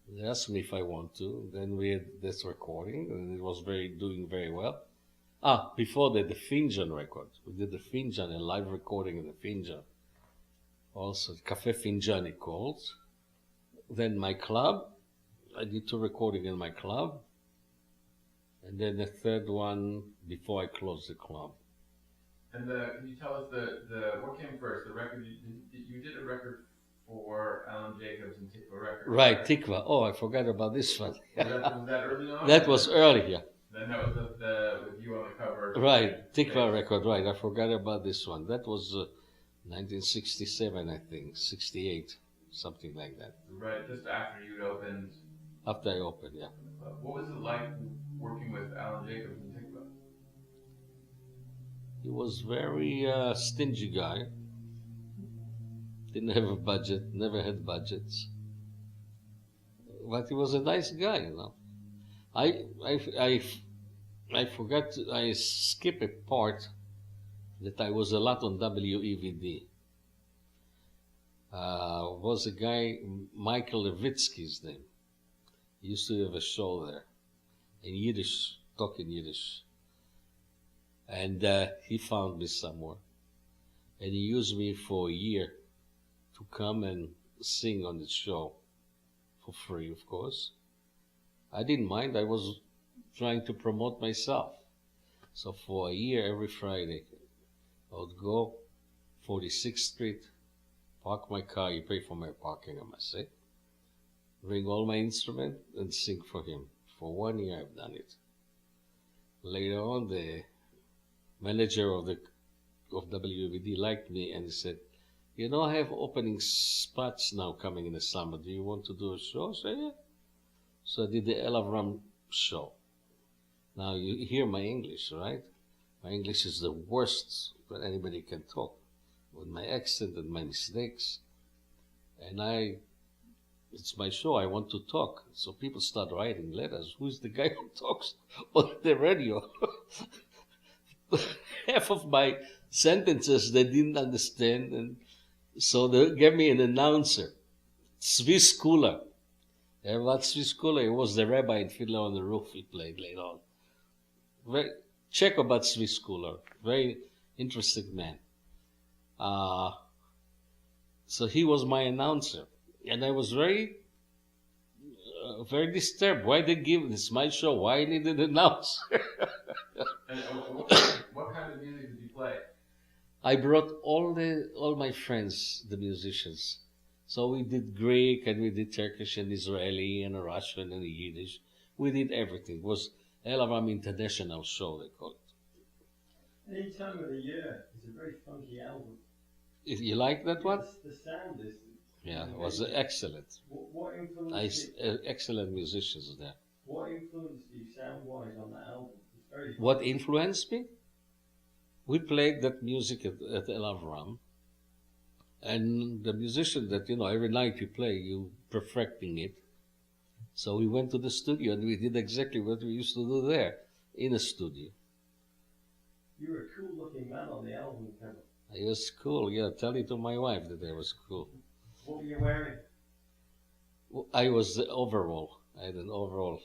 They asked me if I want to. Then we had this recording, and it was doing very well. Before that, the Finjan record. We did the Finjan, a live recording in the Finjan. Also, Cafe Finjan it called. Then my club. I did 2 recordings in my club. And then the third one before I closed the club. And can you tell us what came first? The record you did a record for Alan Jacobs and Tikva Records. Right, Tikva. Oh, I forgot about this one. Was that early on? That was early, yeah. Then that was with you on the cover. Right, Tikva record, right. I forgot about this one. That was 1967, I think, 68, something like that. Right, just after you'd opened. After I opened, yeah. What was it like working with Alan Jacobs and Tikva? He was very stingy guy. Didn't have a budget, never had budgets. But he was a nice guy, you know. I forgot, I skipped a part that I was a lot on WEVD. Was a guy, Michael Levitsky's name. He used to have a show there in Yiddish, talking Yiddish. And he found me somewhere. And he used me for a year to come and sing on the show for free, of course. I didn't mind. I was trying to promote myself. So for a year, every Friday, I would go 46th Street, park my car. You pay for my parking, I must say. Bring all my instrument and sing for him. For 1 year, I've done it. Later on, the manager of WVD liked me and he said, "You know, I have opening spots now coming in the summer. Do you want to do a show?" I said, "Yeah." So I did the Avram show. Now you hear my English, right? My English is the worst that anybody can talk, with my accent and my mistakes. And it's my show, I want to talk. So people start writing letters. Who's the guy who talks on the radio? Half of my sentences they didn't understand, and so they gave me an announcer, Zvi Skula. What Zvi Skula? He was the rabbi in Fiddler on the Roof. He played later on. Check about Zvi Skula. Very interesting man. So he was my announcer, and I was very disturbed. Why they give this my show? Why I need an announcer? And what kind of music did you play? I brought all my friends, the musicians. So we did Greek and we did Turkish and Israeli and Russian and Yiddish. We did everything. It was Avram International show, they call it. Any time of the year, it's a very funky album. You like that one? The sound is. Yeah, it was excellent. What influenced excellent musicians there. What influenced you sound-wise on that album? It's very What influenced me? We played that music at Avram. And the musician that, every night you play, you perfecting it. So we went to the studio and we did exactly what we used to do there. in a studio. You were a cool-looking man on the album cover. I was cool, yeah. Tell it to my wife that I was cool. What were you wearing? I was the overall. I had an overall,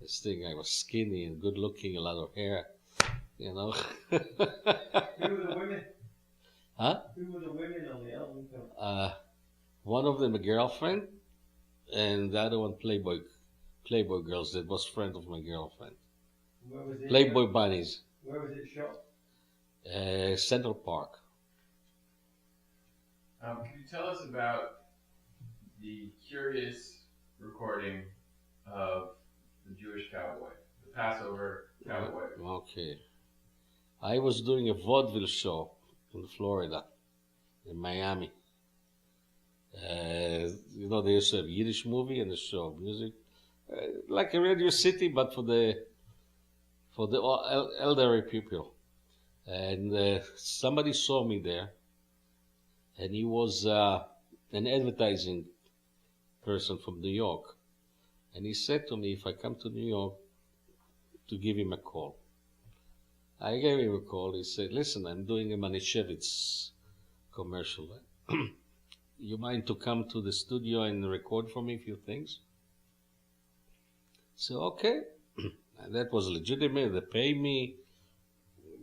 This thing, I was skinny and good looking, a lot of hair, Who were the women? Huh? Who were the women on the album cover? One of them a girlfriend, and the other one Playboy girls that was friend of my girlfriend. Where was it? Playboy bunnies. Where was it shot? Central Park. Can you tell us about the curious recording of the Jewish cowboy, the Passover cowboy? Okay. I was doing a vaudeville show in Florida, in Miami. They used to have Yiddish movie and a show of music, like a Radio City, but for the elderly people. And somebody saw me there, and he was an advertising person from New York, and he said to me, if I come to New York, to give him a call. I gave him a call. He said, listen, I'm doing a Manischewitz commercial. You mind to come to the studio and record for me a few things? So, okay. And that was legitimate. They paid me.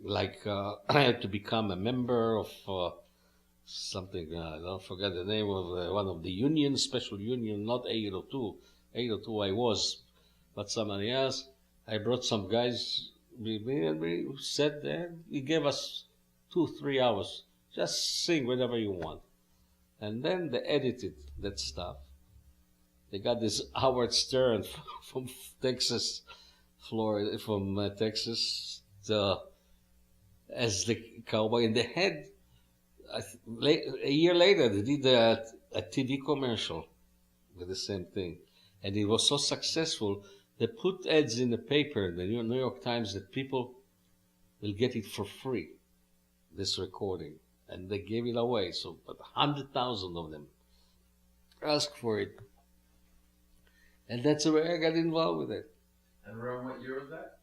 Like, I had to become a member of something, I don't forget the name of one of the unions, special union, not 802. 802 I was, but somebody else. I brought some guys with me, and we sat there. He gave us 2-3 hours. Just sing whatever you want. And then they edited that stuff. They got this Howard Stern from Texas, Florida, from Texas, as the cowboy. And they had, a year later, they did a TV commercial with the same thing. And it was so successful, they put ads in the paper, the New York Times, that people will get it for free, this recording. And they gave it away. So 100,000 of them asked for it. And that's the way I got involved with it. And around what year was that?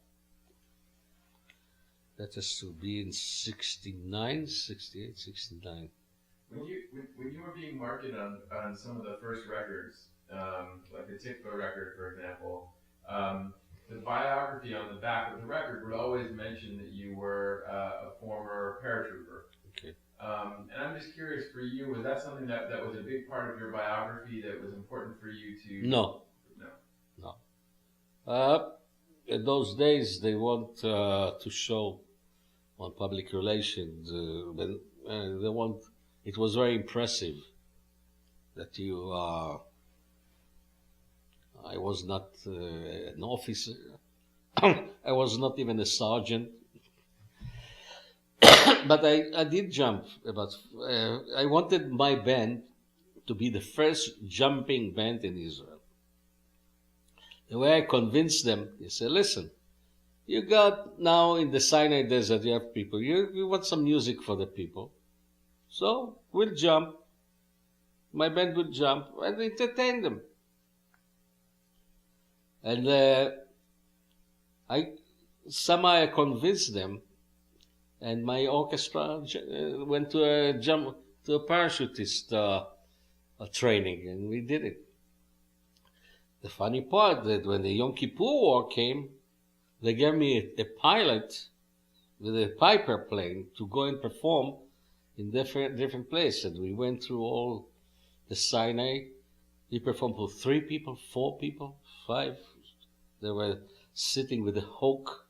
That has to be in 69, 68, 69. When you were being marketed on some of the first records, like the Tikva record, for example, the biography on the back of the record would always mention that you were a former paratrooper. Okay. And I'm just curious, for you, was that something that was a big part of your biography that was important for you to... No. In those days, they want to show on public relations, they want, it was very impressive that you, I was not an officer, I was not even a sergeant, but I did jump. But I wanted my band to be the first jumping band in Israel. The way I convinced them, they said, listen, you got now in the Sinai Desert, you have people, you want some music for the people. So we'll jump. My band will jump and entertain them. And somehow I convinced them, and my orchestra went to a parachutist training, and we did it. The funny part that when the Yom Kippur War came, they gave me a pilot with a Piper plane to go and perform in different places. And we went through all the Sinai. We performed for 3 people, 4 people, 5. They were sitting with the Hawk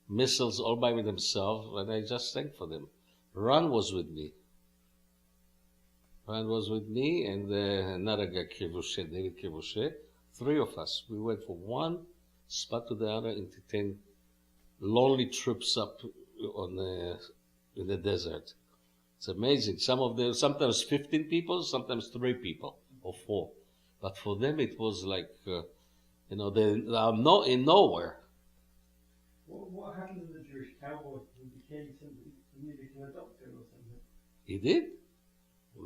missiles all by themselves, and I just sang for them. Ron was with me. And another guy, David Kivushe. 3 of us. We went from one spot to the other, entertained lonely trips up in the desert. It's amazing. Sometimes 15 people, sometimes 3 people or 4. But for them, it was like, they are in nowhere. What happened to the Jewish cowboy? He became a doctor or something? He did?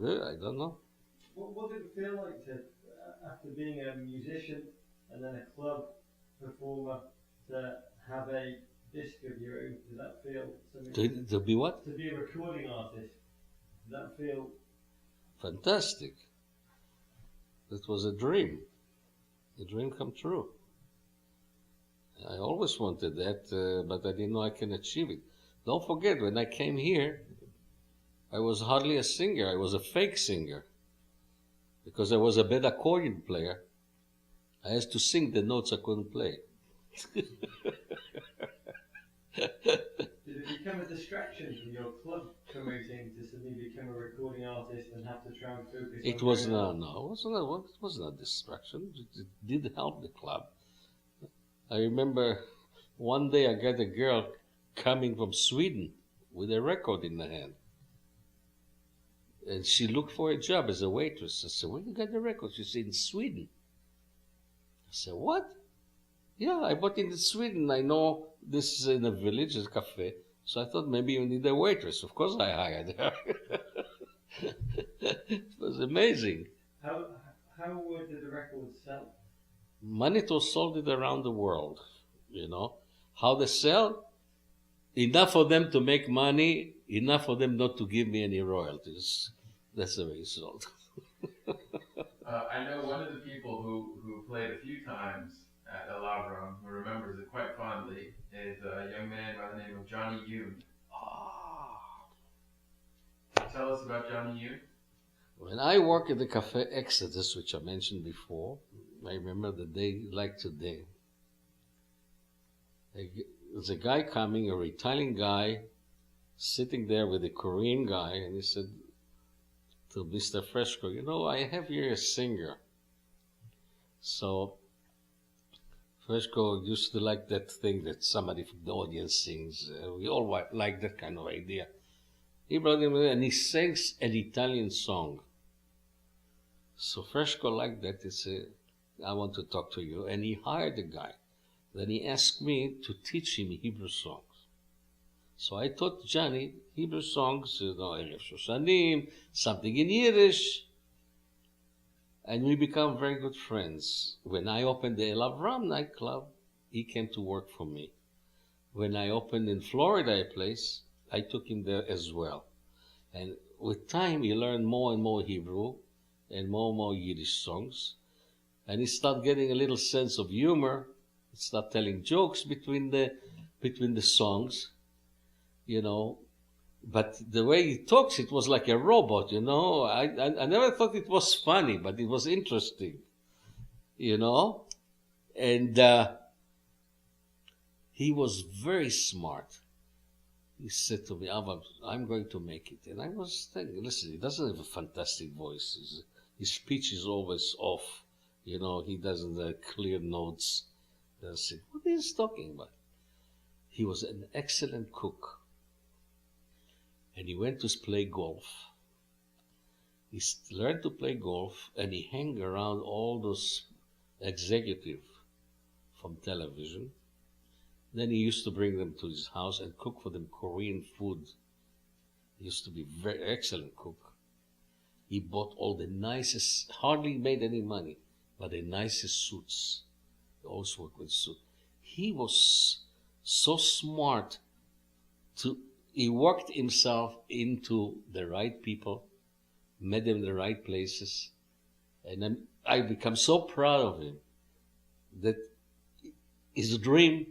Yeah, I don't know. What did it feel like after being a musician and then a club performer, to have a disc of your own? Does that feel something? To be what? To be a recording artist, does that feel? Fantastic. That was a dream come true. I always wanted that, but I didn't know I can achieve it. Don't forget, when I came here, I was hardly a singer. I was a fake singer. Because I was a bad accordion player, I had to sing the notes I couldn't play. Did it become a distraction from your club promoting to suddenly become a recording artist and have to try and focus? It was not, no, it wasn't a distraction. It did help the club. I remember one day I got a girl coming from Sweden with a record in the hand. And she looked for a job as a waitress. I said, where you got the record? She said, in Sweden. I said, what? Yeah, I bought it in Sweden. I know this is in a village, it's a cafe. So I thought maybe you need a waitress. Of course I hired her. It was amazing. How did the record sell? Manito sold it around the world, you know. How they sell? Enough for them to make money, enough for them not to give me any royalties. That's the way it sold. I know one of the people who played a few times at El Avram, who remembers it quite fondly, is a young man by the name of Johnny Yoon. Tell us about Johnny Yoon. When I worked at the Cafe Exodus, which I mentioned before, I remember the day like today. There's a guy coming, a Italian guy, sitting there with a Korean guy, and he said to Mr. Fresco, you know, I have here a singer. So Fresco used to like that thing that somebody from the audience sings. We all like that kind of idea. He brought him in and he sings an Italian song. So Fresco liked that. He said, I want to talk to you. And he hired the guy. Then he asked me to teach him Hebrew songs. So I taught Johnny Hebrew songs, you know, Erev Shoshanim, something in Yiddish. And we become very good friends. When I opened the El Avram nightclub, he came to work for me. When I opened in Florida a place, I took him there as well. And with time, he learned more and more Hebrew and more Yiddish songs. And he started getting a little sense of humor. He started telling jokes between the songs, you know. But the way he talks, it was like a robot, you know. I never thought it was funny, but it was interesting, you know. And he was very smart. He said to me, Avram, I'm going to make it. And I was thinking, listen, he doesn't have a fantastic voice. His speech is always off. You know, he doesn't clear notes. I said, what is he talking about? He was an excellent cook. And he went to play golf. He learned to play golf, and he hung around all those executives from television. Then he used to bring them to his house and cook for them Korean food. He used to be a very excellent cook. He bought all the nicest, hardly made any money, but the nicest suits. He always worked with suits. He was so smart he worked himself into the right people, met them in the right places, and then I become so proud of him that his dream,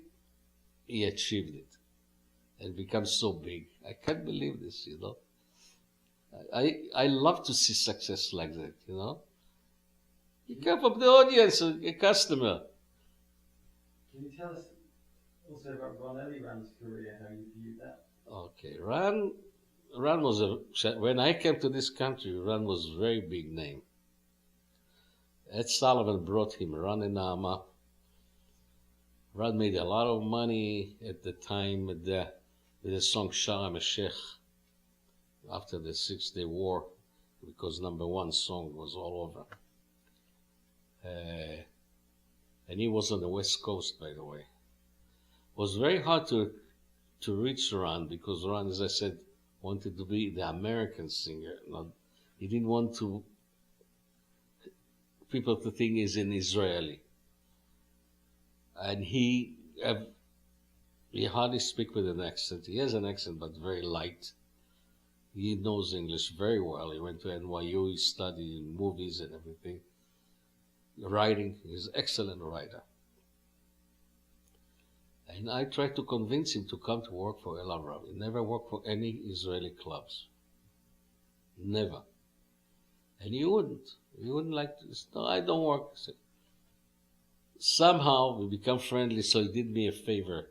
he achieved it and become so big. I can't believe this, you know. I love to see success like that, you know. You come from the audience, a customer. Can you tell us also about Ron Eliran's career, how you viewed that? Okay, Ron was when I came to this country, Ron was a very big name. Ed Sullivan brought him, Ron and Nama. Ron made a lot of money at the time with the song Shara Meshech after the 6-Day War, because #1 song was all over. And he was on the West Coast, by the way. It was very hard to reach Ron, because Ron, as I said, wanted to be the American singer. He didn't want people to think he's an Israeli. And he He hardly speaks with an accent. He has an accent, but very light. He knows English very well. He went to NYU. He studied movies and everything. Writing. He's an excellent writer. And I tried to convince him to come to work for El Avram. He never worked for any Israeli clubs. Never. And he wouldn't. He wouldn't like to. No, I don't work. Somehow we become friendly, so he did me a favor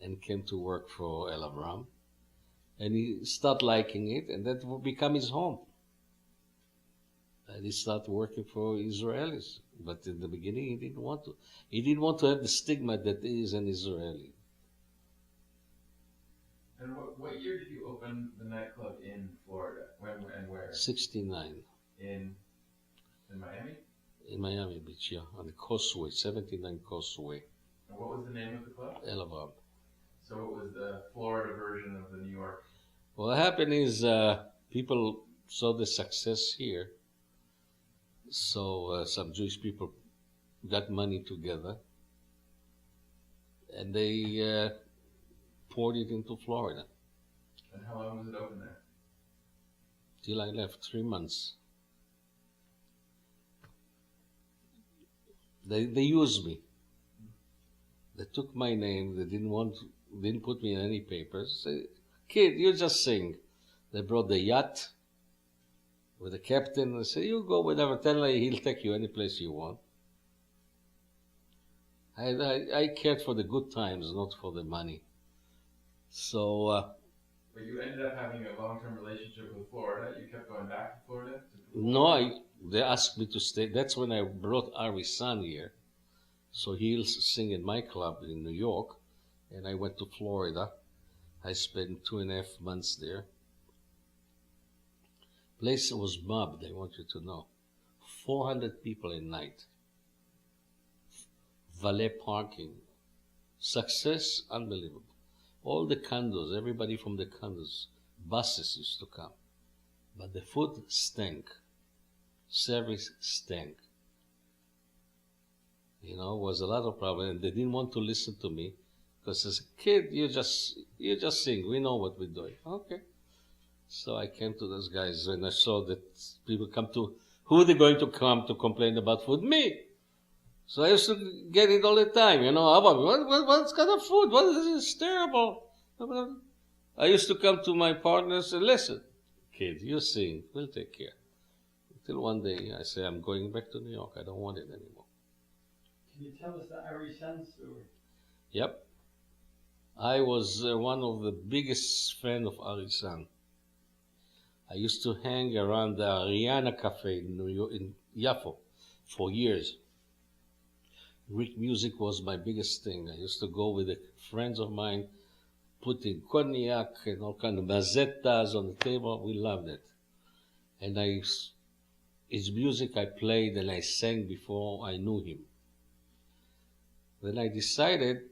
and came to work for El Avram. And he started liking it, and that will become his home. And he started working for Israelis. But in the beginning, he didn't want to. He didn't want to have the stigma that he is an Israeli. And what year did you open the nightclub in Florida? When and where? 69. In Miami? In Miami Beach, yeah, on the Causeway, 79 Causeway. And what was the name of the club? El Avram. So it was the Florida version of the New York. What happened is people saw the success here. So some Jewish people got money together and they poured it into Florida. And how long was it open there? Till I left, 3 months. They used me. They took my name. They didn't put me in any papers. Say, kid, you just sing. They brought the yacht with the captain. They said, you go whenever. Tell him he'll take you any place you want. I cared for the good times, not for the money. So. But you ended up having a long-term relationship with Florida. You kept going back to Florida? No, they asked me to stay. That's when I brought Ari's son here. So he'll sing in my club in New York. And I went to Florida. I spent 2.5 months there. Place was mobbed, I want you to know. 400 people a night. Valet parking. Success, unbelievable. All the condos, everybody from the condos, buses used to come. But the food stank. Service stank. You know, was a lot of problem, and they didn't want to listen to me because as a kid, you just sing. We know what we're doing. Okay. So I came to those guys and I saw that people come to, who are they going to come to complain about food? Me. So I used to get it all the time, you know, what kind of food? What is this? It's terrible. I used to come to my partners and listen, kid, you sing, we'll take care. Until one day I say, I'm going back to New York. I don't want it anymore. Can you tell us that Ari San story? Yep. I was one of the biggest fans of Ari San. I used to hang around the Ariana Cafe in New York, in Yafo, for years. Greek music was my biggest thing. I used to go with friends of mine, putting cognac and all kind of mazzettas on the table. We loved it. And his music I played and I sang before I knew him. Then I decided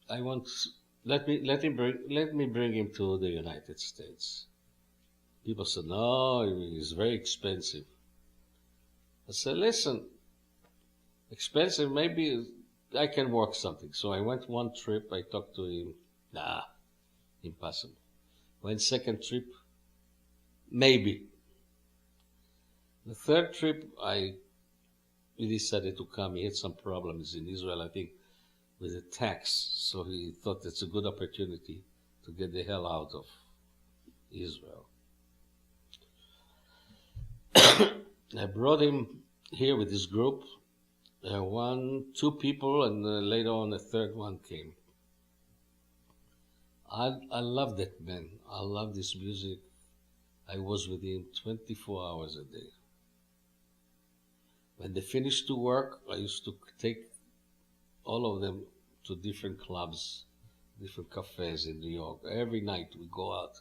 let me bring him to the United States. People said, no, he's very expensive. I said, listen, expensive, maybe I can work something. So I went one trip, I talked to him, nah, impossible. Went second trip, maybe. The third trip, he decided to come. He had some problems in Israel, I think, with the tax. So he thought it's a good opportunity to get the hell out of Israel. I brought him here with this group. 2 people, and later on a third one came. I love that man. I love this music. I was with him 24 hours a day. When they finished to work, I used to take all of them to different clubs, different cafes in New York. Every night we go out.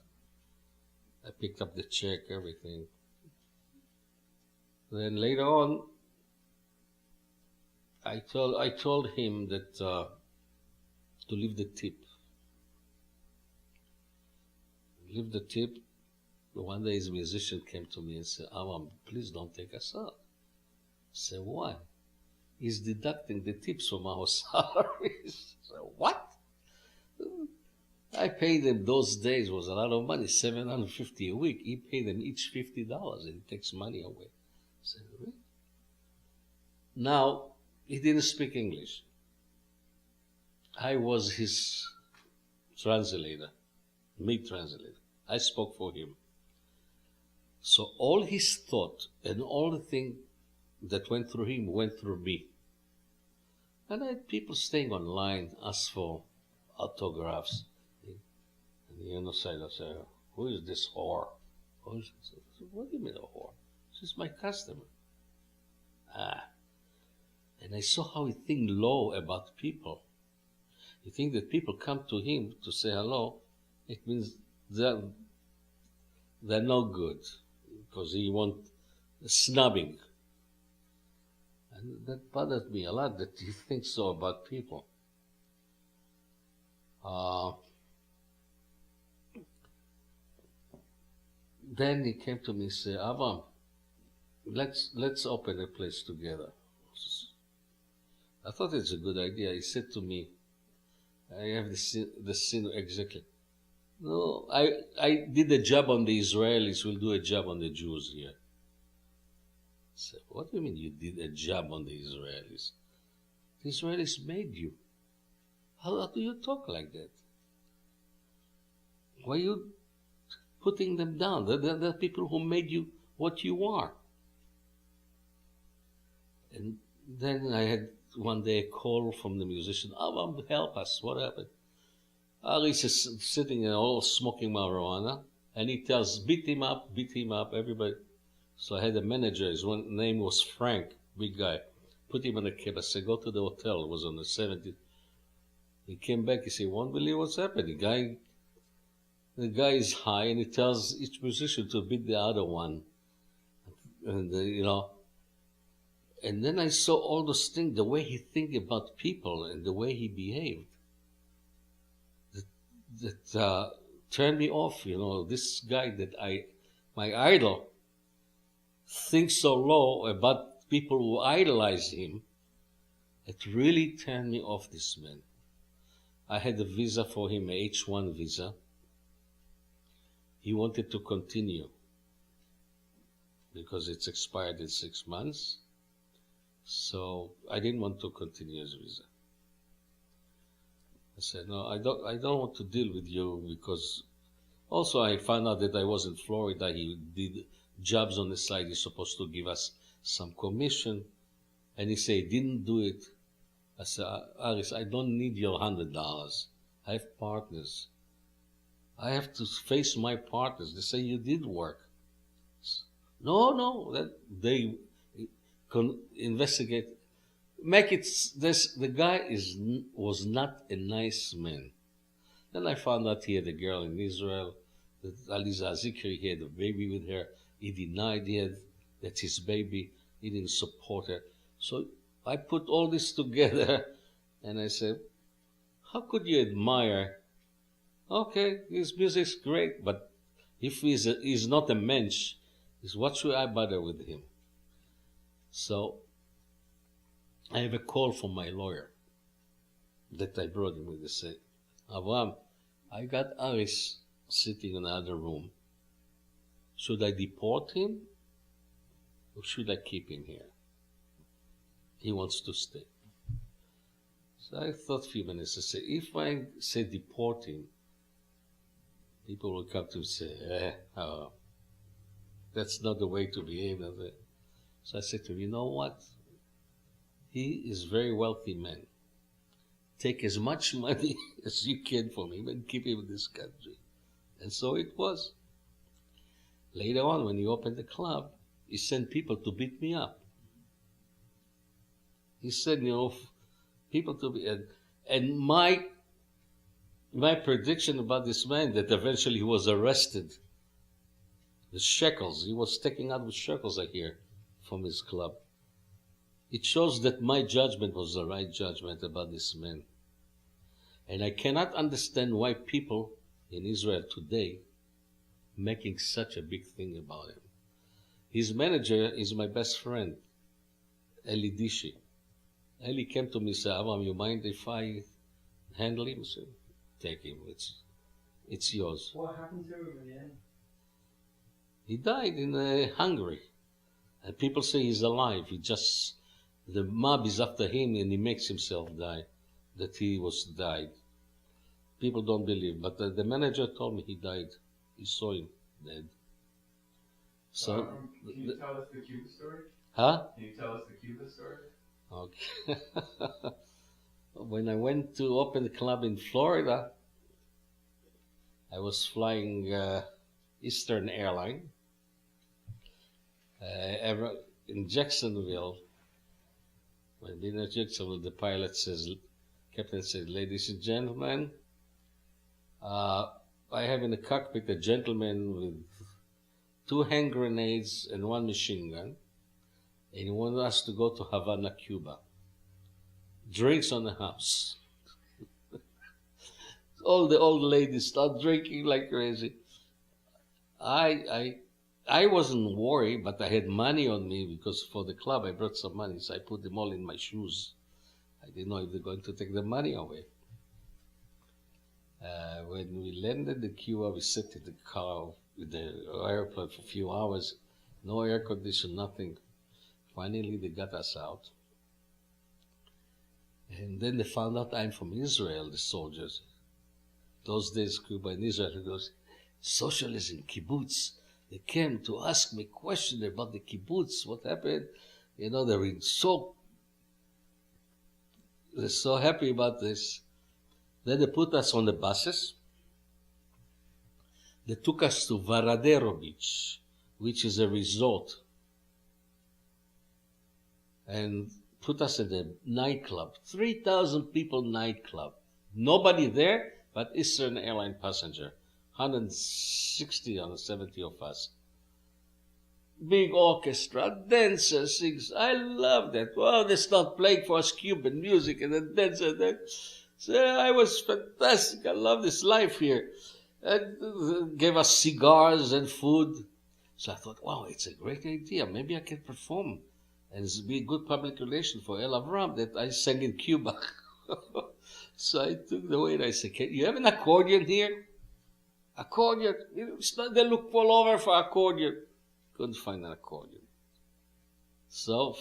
I picked up the check, everything. Then later on, I told him that to leave the tip. Leave the tip. One day his musician came to me and said, Avram, please don't take us out. I said, why? He's deducting the tips from our salaries. I said, what? I paid them those days was a lot of money, $750 a week. He paid them each $50, and he takes money away. I said, really? Now, he didn't speak English. I was his translator, me translator. I spoke for him. So all his thought and all the thing that went through him went through me. And I had people staying online, ask for autographs. And the other side, I said, who is this whore? Who is this? I said, what do you mean a whore? She's my customer. And I saw how he think low about people. He think that people come to him to say hello, it means they're no good, because he want snubbing. And that bothered me a lot, that he thinks so about people. Then he came to me and said, Avram, let's open a place together. I thought it's a good idea. He said to me, I have the sin exactly. No, I did a job on the Israelis, we'll do a job on the Jews here. I said, what do you mean you did a job on the Israelis? The Israelis made you. How do you talk like that? Why are you putting them down? They're people who made you what you are. And then I had one day a call from the musician, Avram, help us, what happened? Aris is sitting there all smoking marijuana, and he tells, beat him up, everybody. So I had a manager, his name was Frank, big guy. Put him in a cab. I said, go to the hotel. It was on the 70th. He came back, he said, won't believe what's happening. The guy is high, and he tells each musician to beat the other one. And, and then I saw all those things, the way he think about people and the way he behaved. That turned me off, this guy that my idol, thinks so low about people who idolize him. It really turned me off this man. I had a visa for him, a H1 visa. He wanted to continue because it's expired in 6 months. So I didn't want to continue his visa. I said, no, I don't want to deal with you, because also I found out that I was in Florida. He did jobs on the side. He's supposed to give us some commission. And he said, he didn't do it. I said, Aris, I don't need your $100. I have partners. I have to face my partners. They say you did work. No, that they investigate. Make it this. The guy was not a nice man. Then I found out he had a girl in Israel, that Aliza Zikri, he had a baby with her. He denied that's his baby. He didn't support her. So I put all this together, and I said, how could you admire? Okay, his music's great, but if he's not a mensch, what should I bother with him? So I have a call from my lawyer that I brought him with. They say, Avram, I got Aris sitting in another room. Should I deport him or should I keep him here? He wants to stay. So I thought a few minutes. I said, if I say deport him, people will come to me and say, that's not the way to behave. So I said to him, you know what? He is a very wealthy man. Take as much money as you can from him and keep him in this country. And so it was. Later on, when he opened the club, he sent people to beat me up. He said, people to be... And my prediction about this man, that eventually he was arrested. The shekels, he was taking out with shekels, I hear, from his club. It shows that my judgment was the right judgment about this man. And I cannot understand why people in Israel today making such a big thing about him. His manager is my best friend, Eli Dishi. Eli came to me and said, Avram, you mind if I handle him? I said, take him. It's yours. What happened to him in the end? He died in Hungary, and people say he's alive. The mob is after him, and he makes himself die. That he was died. People don't believe, but the manager told me he died. He saw him dead. So, can you tell us the Cuba story? huh? Can you tell us the Cuba story? Okay. When I went to open the club in Florida, I was flying Eastern Airline in Jacksonville. When I've been at Jacksonville, the captain says, "Ladies and gentlemen, I have in the cockpit a gentleman with 2 hand grenades and 1 machine gun, and he wants us to go to Havana, Cuba. Drinks on the house." All the old ladies start drinking like crazy. I wasn't worried, but I had money on me because for the club I brought some money, so I put them all in my shoes. I didn't know if they're going to take the money away. When we landed in Cuba, we sat in the car with the airplane for a few hours, no air condition, nothing. Finally, they got us out. And then they found out I'm from Israel, the soldiers. Those days, Cuba and Israel, it was socialism, kibbutz. They came to ask me questions about the kibbutz, what happened. You know, they're so happy about this. Then they put us on the buses. They took us to Varadero Beach, which is a resort, and put us in a nightclub, 3,000 people nightclub. Nobody there but Eastern Airline passenger, 160 or 70 of us. Big orchestra, dancers, sings. I love that. Well, they start playing for us Cuban music and then dancer. So I was fantastic. I love this life here. And gave us cigars and food. So I thought, wow, it's a great idea. Maybe I can perform. And it's be a good public relation for El Avram that I sang in Cuba. So I took the weight. I said, you have an accordion here? Accordion? They look all over for accordion. Couldn't find an accordion. So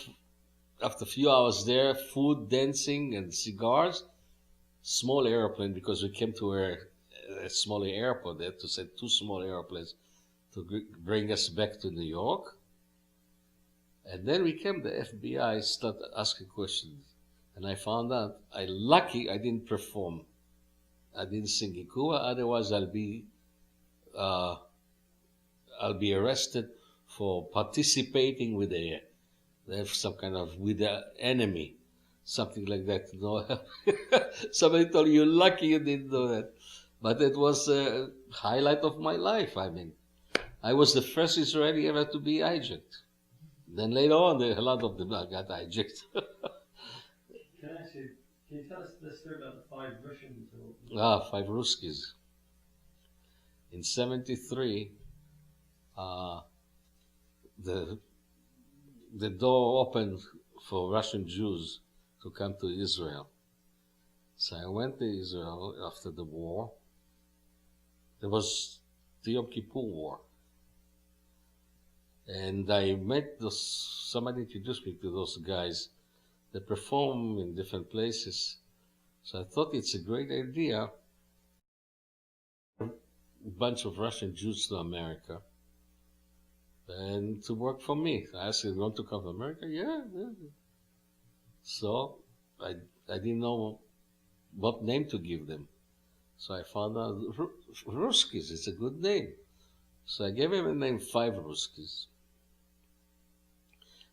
after a few hours there, food, dancing, and cigars, small airplane, because we came to a small airport. They had to send 2 small airplanes to bring us back to New York. And then we came, the FBI started asking questions. And I found out, lucky I didn't perform. I didn't sing in Cuba, otherwise I'll be arrested for participating with they have some kind of, with the enemy, something like that. No? Somebody told you, lucky you didn't know that. But it was a highlight of my life. I mean, I was the first Israeli ever to be hijacked. Then later on, a lot of them got hijacked. Can you tell us the story about the 5 Russians? 5 Ruskies. In 1973, the door opened for Russian Jews to come to Israel. So I went to Israel after the war. There was the Yom Kippur War. And I met somebody introduced me to those guys that perform in different places. So I thought it's a great idea. A bunch of Russian Jews to America and to work for me. I asked, you want to come to America? Yeah. So I didn't know what name to give them. So I found out Ruskis, it's a good name. So I gave him the name 5 Ruskis.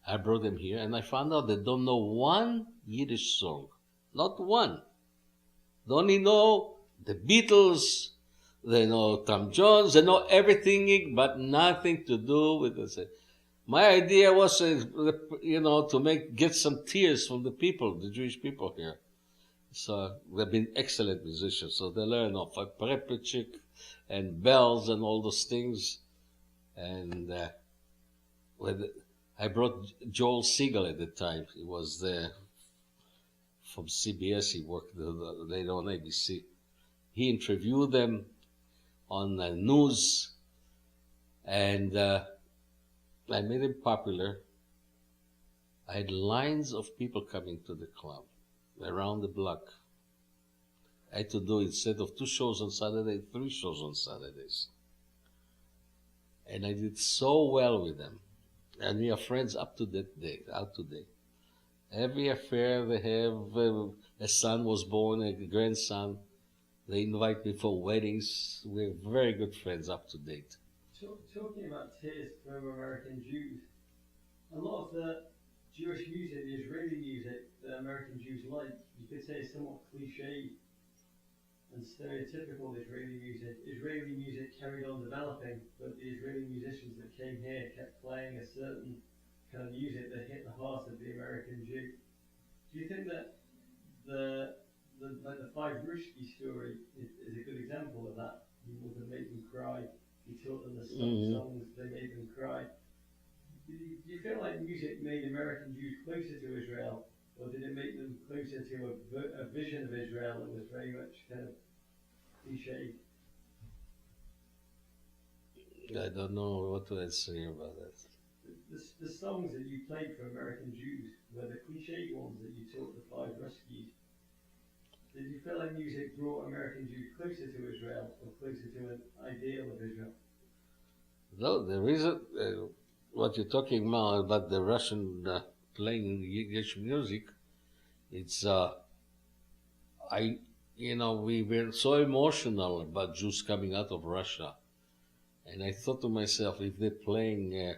I brought them here, and I found out they don't know one Yiddish song. Not one. They only know the Beatles, they know Tom Jones, they know everything but nothing to do with this. My idea was, to get some tears from the people, the Jewish people here. So they've been excellent musicians. So they learn of Prepechik and bells and all those things. And I brought Joel Siegel at the time. He was from CBS. He worked later on ABC. He interviewed them on the news, and I made him popular. I had lines of people coming to the club around the block. I had to do, instead of 2 shows on Saturday, 3 shows on Saturdays. And I did so well with them. And we are friends up to that day, out today. Every affair they have, a son was born, a grandson, they invite me for weddings. We're very good friends up to date. Talking about tears from American Jews, a lot of the Jewish music, the Israeli music that American Jews like, you could say is somewhat cliche and stereotypical Israeli music. Israeli music carried on developing, but the Israeli musicians that came here kept playing a certain kind of music that hit the heart of the American Jew. Do you think that the Five Rushki story is a good example of that? You would have made them cry. You taught them the songs, they made them cry. Do you feel like music made American Jews closer to Israel, or did it make them closer to a vision of Israel that was very much kind of cliche? I don't know what to say about that. The songs that you played for American Jews were the cliche ones that you taught the Five Ruskies. Did you feel like music brought American Jews closer to Israel, or closer to an ideal of Israel? No, the reason, what you're talking about the Russian playing Yiddish music, it's, we were so emotional about Jews coming out of Russia. And I thought to myself, if they're playing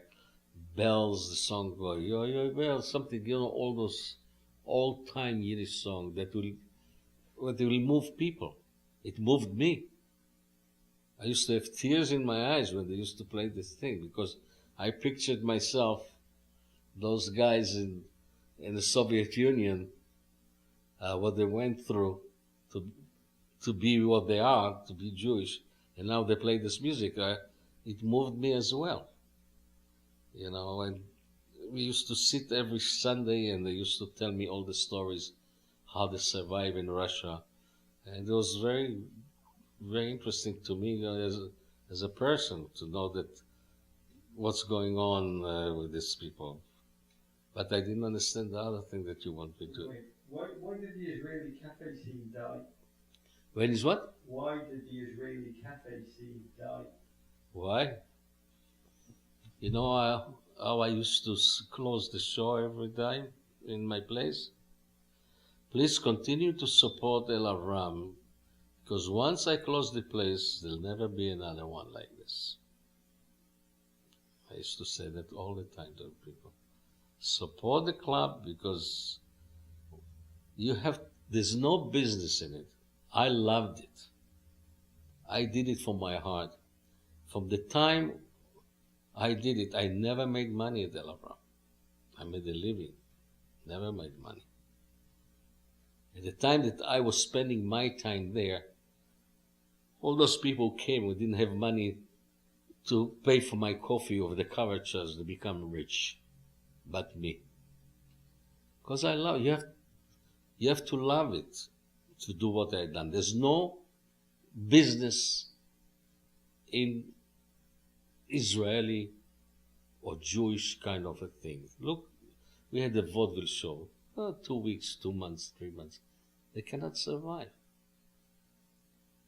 bells, the song go, yo, yo, well, something, all those old-time Yiddish songs that will move people. It moved me. I used to have tears in my eyes when they used to play this thing, because I pictured myself, those guys in the Soviet Union, what they went through to be what they are, to be Jewish, and now they play this music. It moved me as well. And we used to sit every Sunday, and they used to tell me all the stories, how they survive in Russia. And it was very, very interesting to me as a person to know that what's going on with these people. But I didn't understand the other thing that you want me to. Wait, why did the Israeli cafe scene die? When is what? Why did the Israeli cafe scene die? Why? You know how I used to close the show every time in my place? Please continue to support El Avram, because once I close the place, there'll never be another one like this. I used to say that all the time to people. Support the club, because there's no business in it. I loved it. I did it from my heart. From the time I did it, I never made money at El Avram. I made a living, never made money. At the time that I was spending my time there, all those people came who didn't have money to pay for my coffee over the cover charge to become rich, but me. Because I love you have to love it to do what I've done. There's no business in Israeli or Jewish kind of a thing. Look, we had a vaudeville show, 2 weeks, 2 months, 3 months. They cannot survive.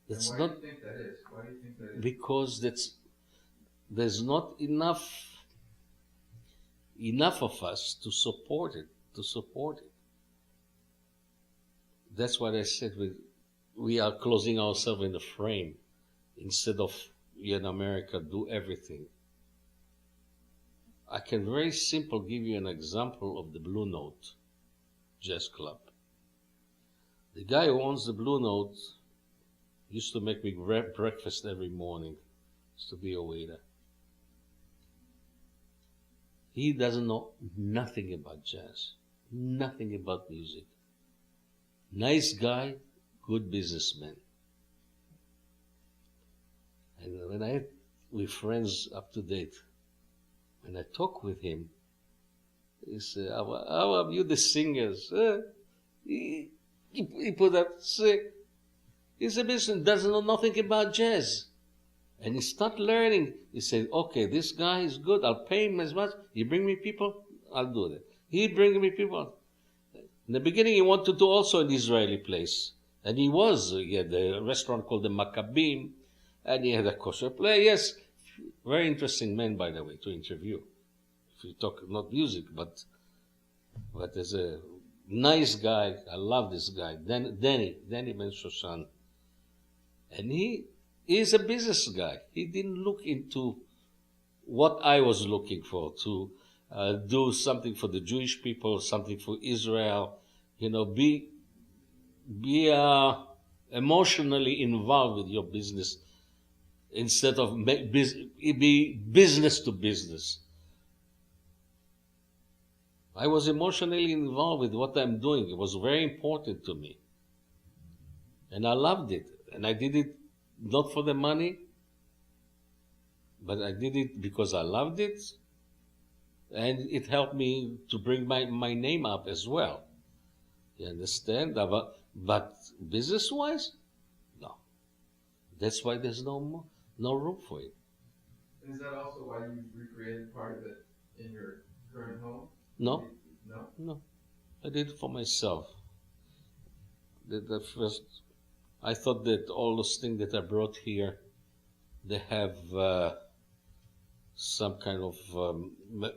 That's and why do you think that is? Why do you think that is? Because there's not enough of us to support it. That's what I said. We are closing ourselves in a frame instead of in America do everything. I can very simple give you an example of the Blue Note Jazz Club. The guy who owns the Blue Note used to make me breakfast every morning. Used to be a waiter. He doesn't know nothing about jazz, nothing about music. Nice guy, good businessman. And when we're friends up to date, when I talk with him, he said, how are you the singers? He put up sick. He's a businessman, doesn't know nothing about jazz. And he started learning. He said, okay, this guy is good. I'll pay him as much. You bring me people, I'll do that. He bring me people. In the beginning, he wanted to do also an Israeli place. And he was. He had a restaurant called the Maccabim. And he had a kosher play. Yes, very interesting man, by the way, to interview. If you talk, not music, but as a nice guy. I love this guy. Danny Ben Shoshan. And he is a business guy. He didn't look into what I was looking for, to do something for the Jewish people, something for Israel, be emotionally involved with your business instead of be business to business. I was emotionally involved with what I'm doing. It was very important to me. And I loved it. And I did it not for the money, but I did it because I loved it. And it helped me to bring my name up as well. You understand? But business-wise, no. That's why there's no room for it. And is that also why you recreated part of it in your current home? No. No? No. I did it for myself. The first, I thought that all those things that I brought here, they have some kind of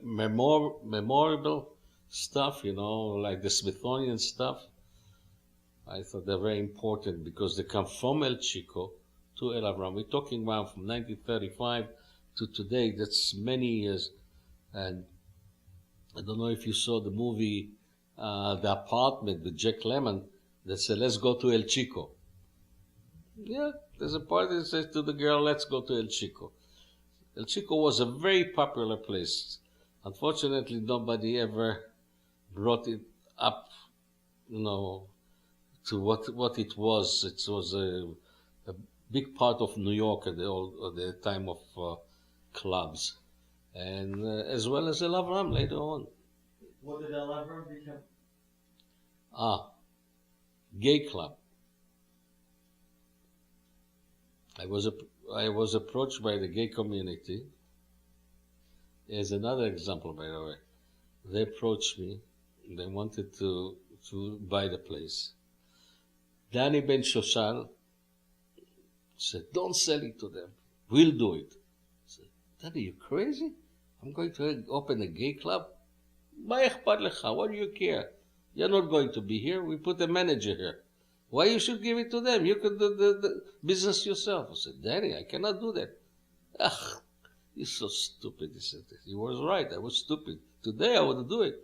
memorable stuff, like the Smithsonian stuff. I thought they're very important because they come from El Chico to El Avram. We're talking about from 1935 to today. That's many years. And I don't know if you saw the movie The Apartment with Jack Lemmon that said, let's go to El Chico. Yeah, there's a part that says to the girl, let's go to El Chico. El Chico was a very popular place. Unfortunately, nobody ever brought it up, to what it was. It was a big part of New York at the time of clubs, and as well as El Avram later on. What did El Avram become? Gay club. I was approached by the gay community. Here's another example, by the way. They approached me. They wanted to buy the place. Danny Ben Shoshan said, don't sell it to them. We'll do it. I said, Danny, you crazy? I'm going to open a gay club? What do you care? You're not going to be here. We put a manager here. Why you should give it to them? You could do the business yourself. I said, Danny, I cannot do that. You're so stupid. He said, he was right. I was stupid. Today I would do it.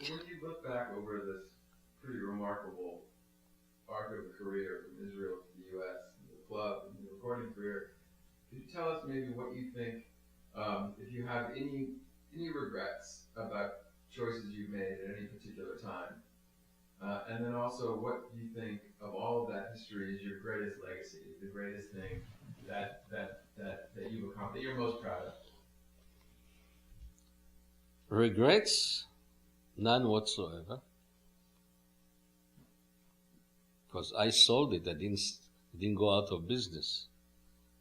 So when you look back over this pretty remarkable arc of a career from Israel to the U.S., and the club, and the recording career, could you tell us maybe what you think, if you have any regrets about choices you've made at any particular time? And then also, what do you think of all of that history is your greatest legacy, the greatest thing that you've accomplished, that you're most proud of? Regrets? None whatsoever. Because I sold it. I didn't go out of business.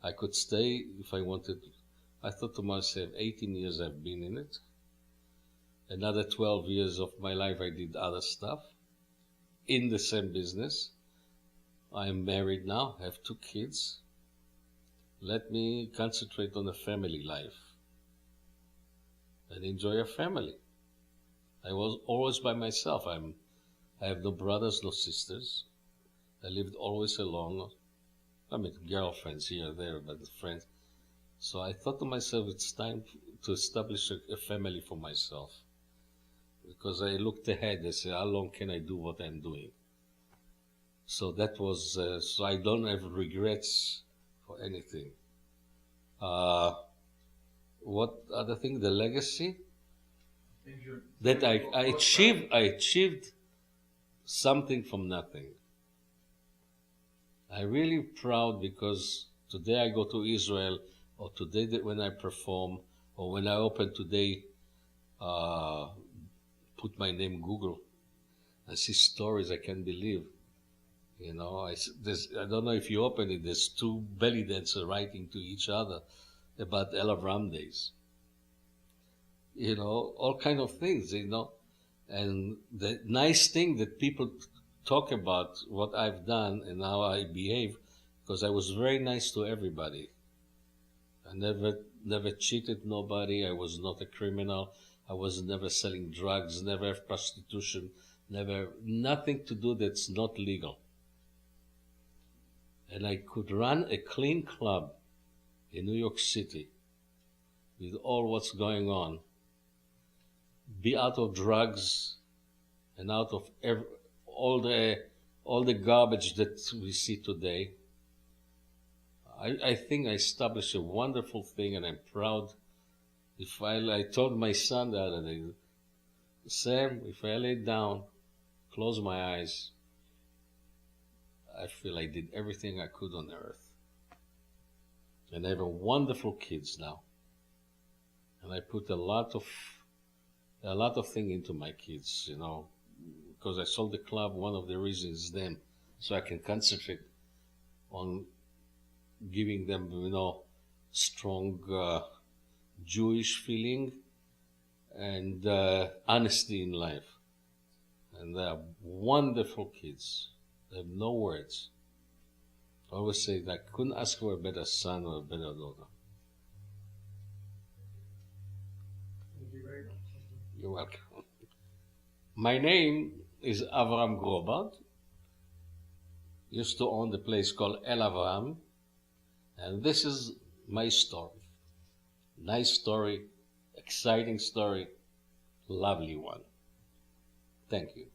I could stay if I wanted. I thought to myself, 18 years I've been in it. Another 12 years of my life I did other stuff in the same business. I am married now, have 2 kids. Let me concentrate on the family life and enjoy a family. I was always by myself. I have no brothers, no sisters. I lived always alone. I mean, girlfriends here and there, but friends. So I thought to myself, it's time to establish a family for myself. Because I looked ahead, I said, how long can I do what I'm doing? So that was, so I don't have regrets for anything. What other thing? The legacy? That I achieved something from nothing. I'm really proud because today I go to Israel, or today when I perform, or when I open today, put my name Google, I see stories I can't believe. You know, I don't know if you open it, there's two belly dancers writing to each other about Avram days. You know, all kind of things, you know. And the nice thing that people talk about what I've done and how I behave, because I was very nice to everybody. I never cheated nobody. I was not a criminal. I was never selling drugs, never prostitution, never nothing to do that's not legal. And I could run a clean club in New York City with all what's going on, be out of drugs and out of all the garbage that we see today. I think I established a wonderful thing, and I'm proud. If I told my son the other day, Sam, if I lay down, close my eyes, I feel I did everything I could on earth. And I have wonderful kids now. And I put a lot of thing into my kids, you know, because I sold the club. One of the reasons is them, so I can concentrate on giving them, you know, strong Jewish feeling and honesty in life. And they are wonderful kids. They have no words. I always say that I couldn't ask for a better son or a better daughter. Thank you very much. You're welcome. My name is Avram Grobard. Used to own the place called El Avram. And this is my story. Nice story, exciting story, lovely one. Thank you.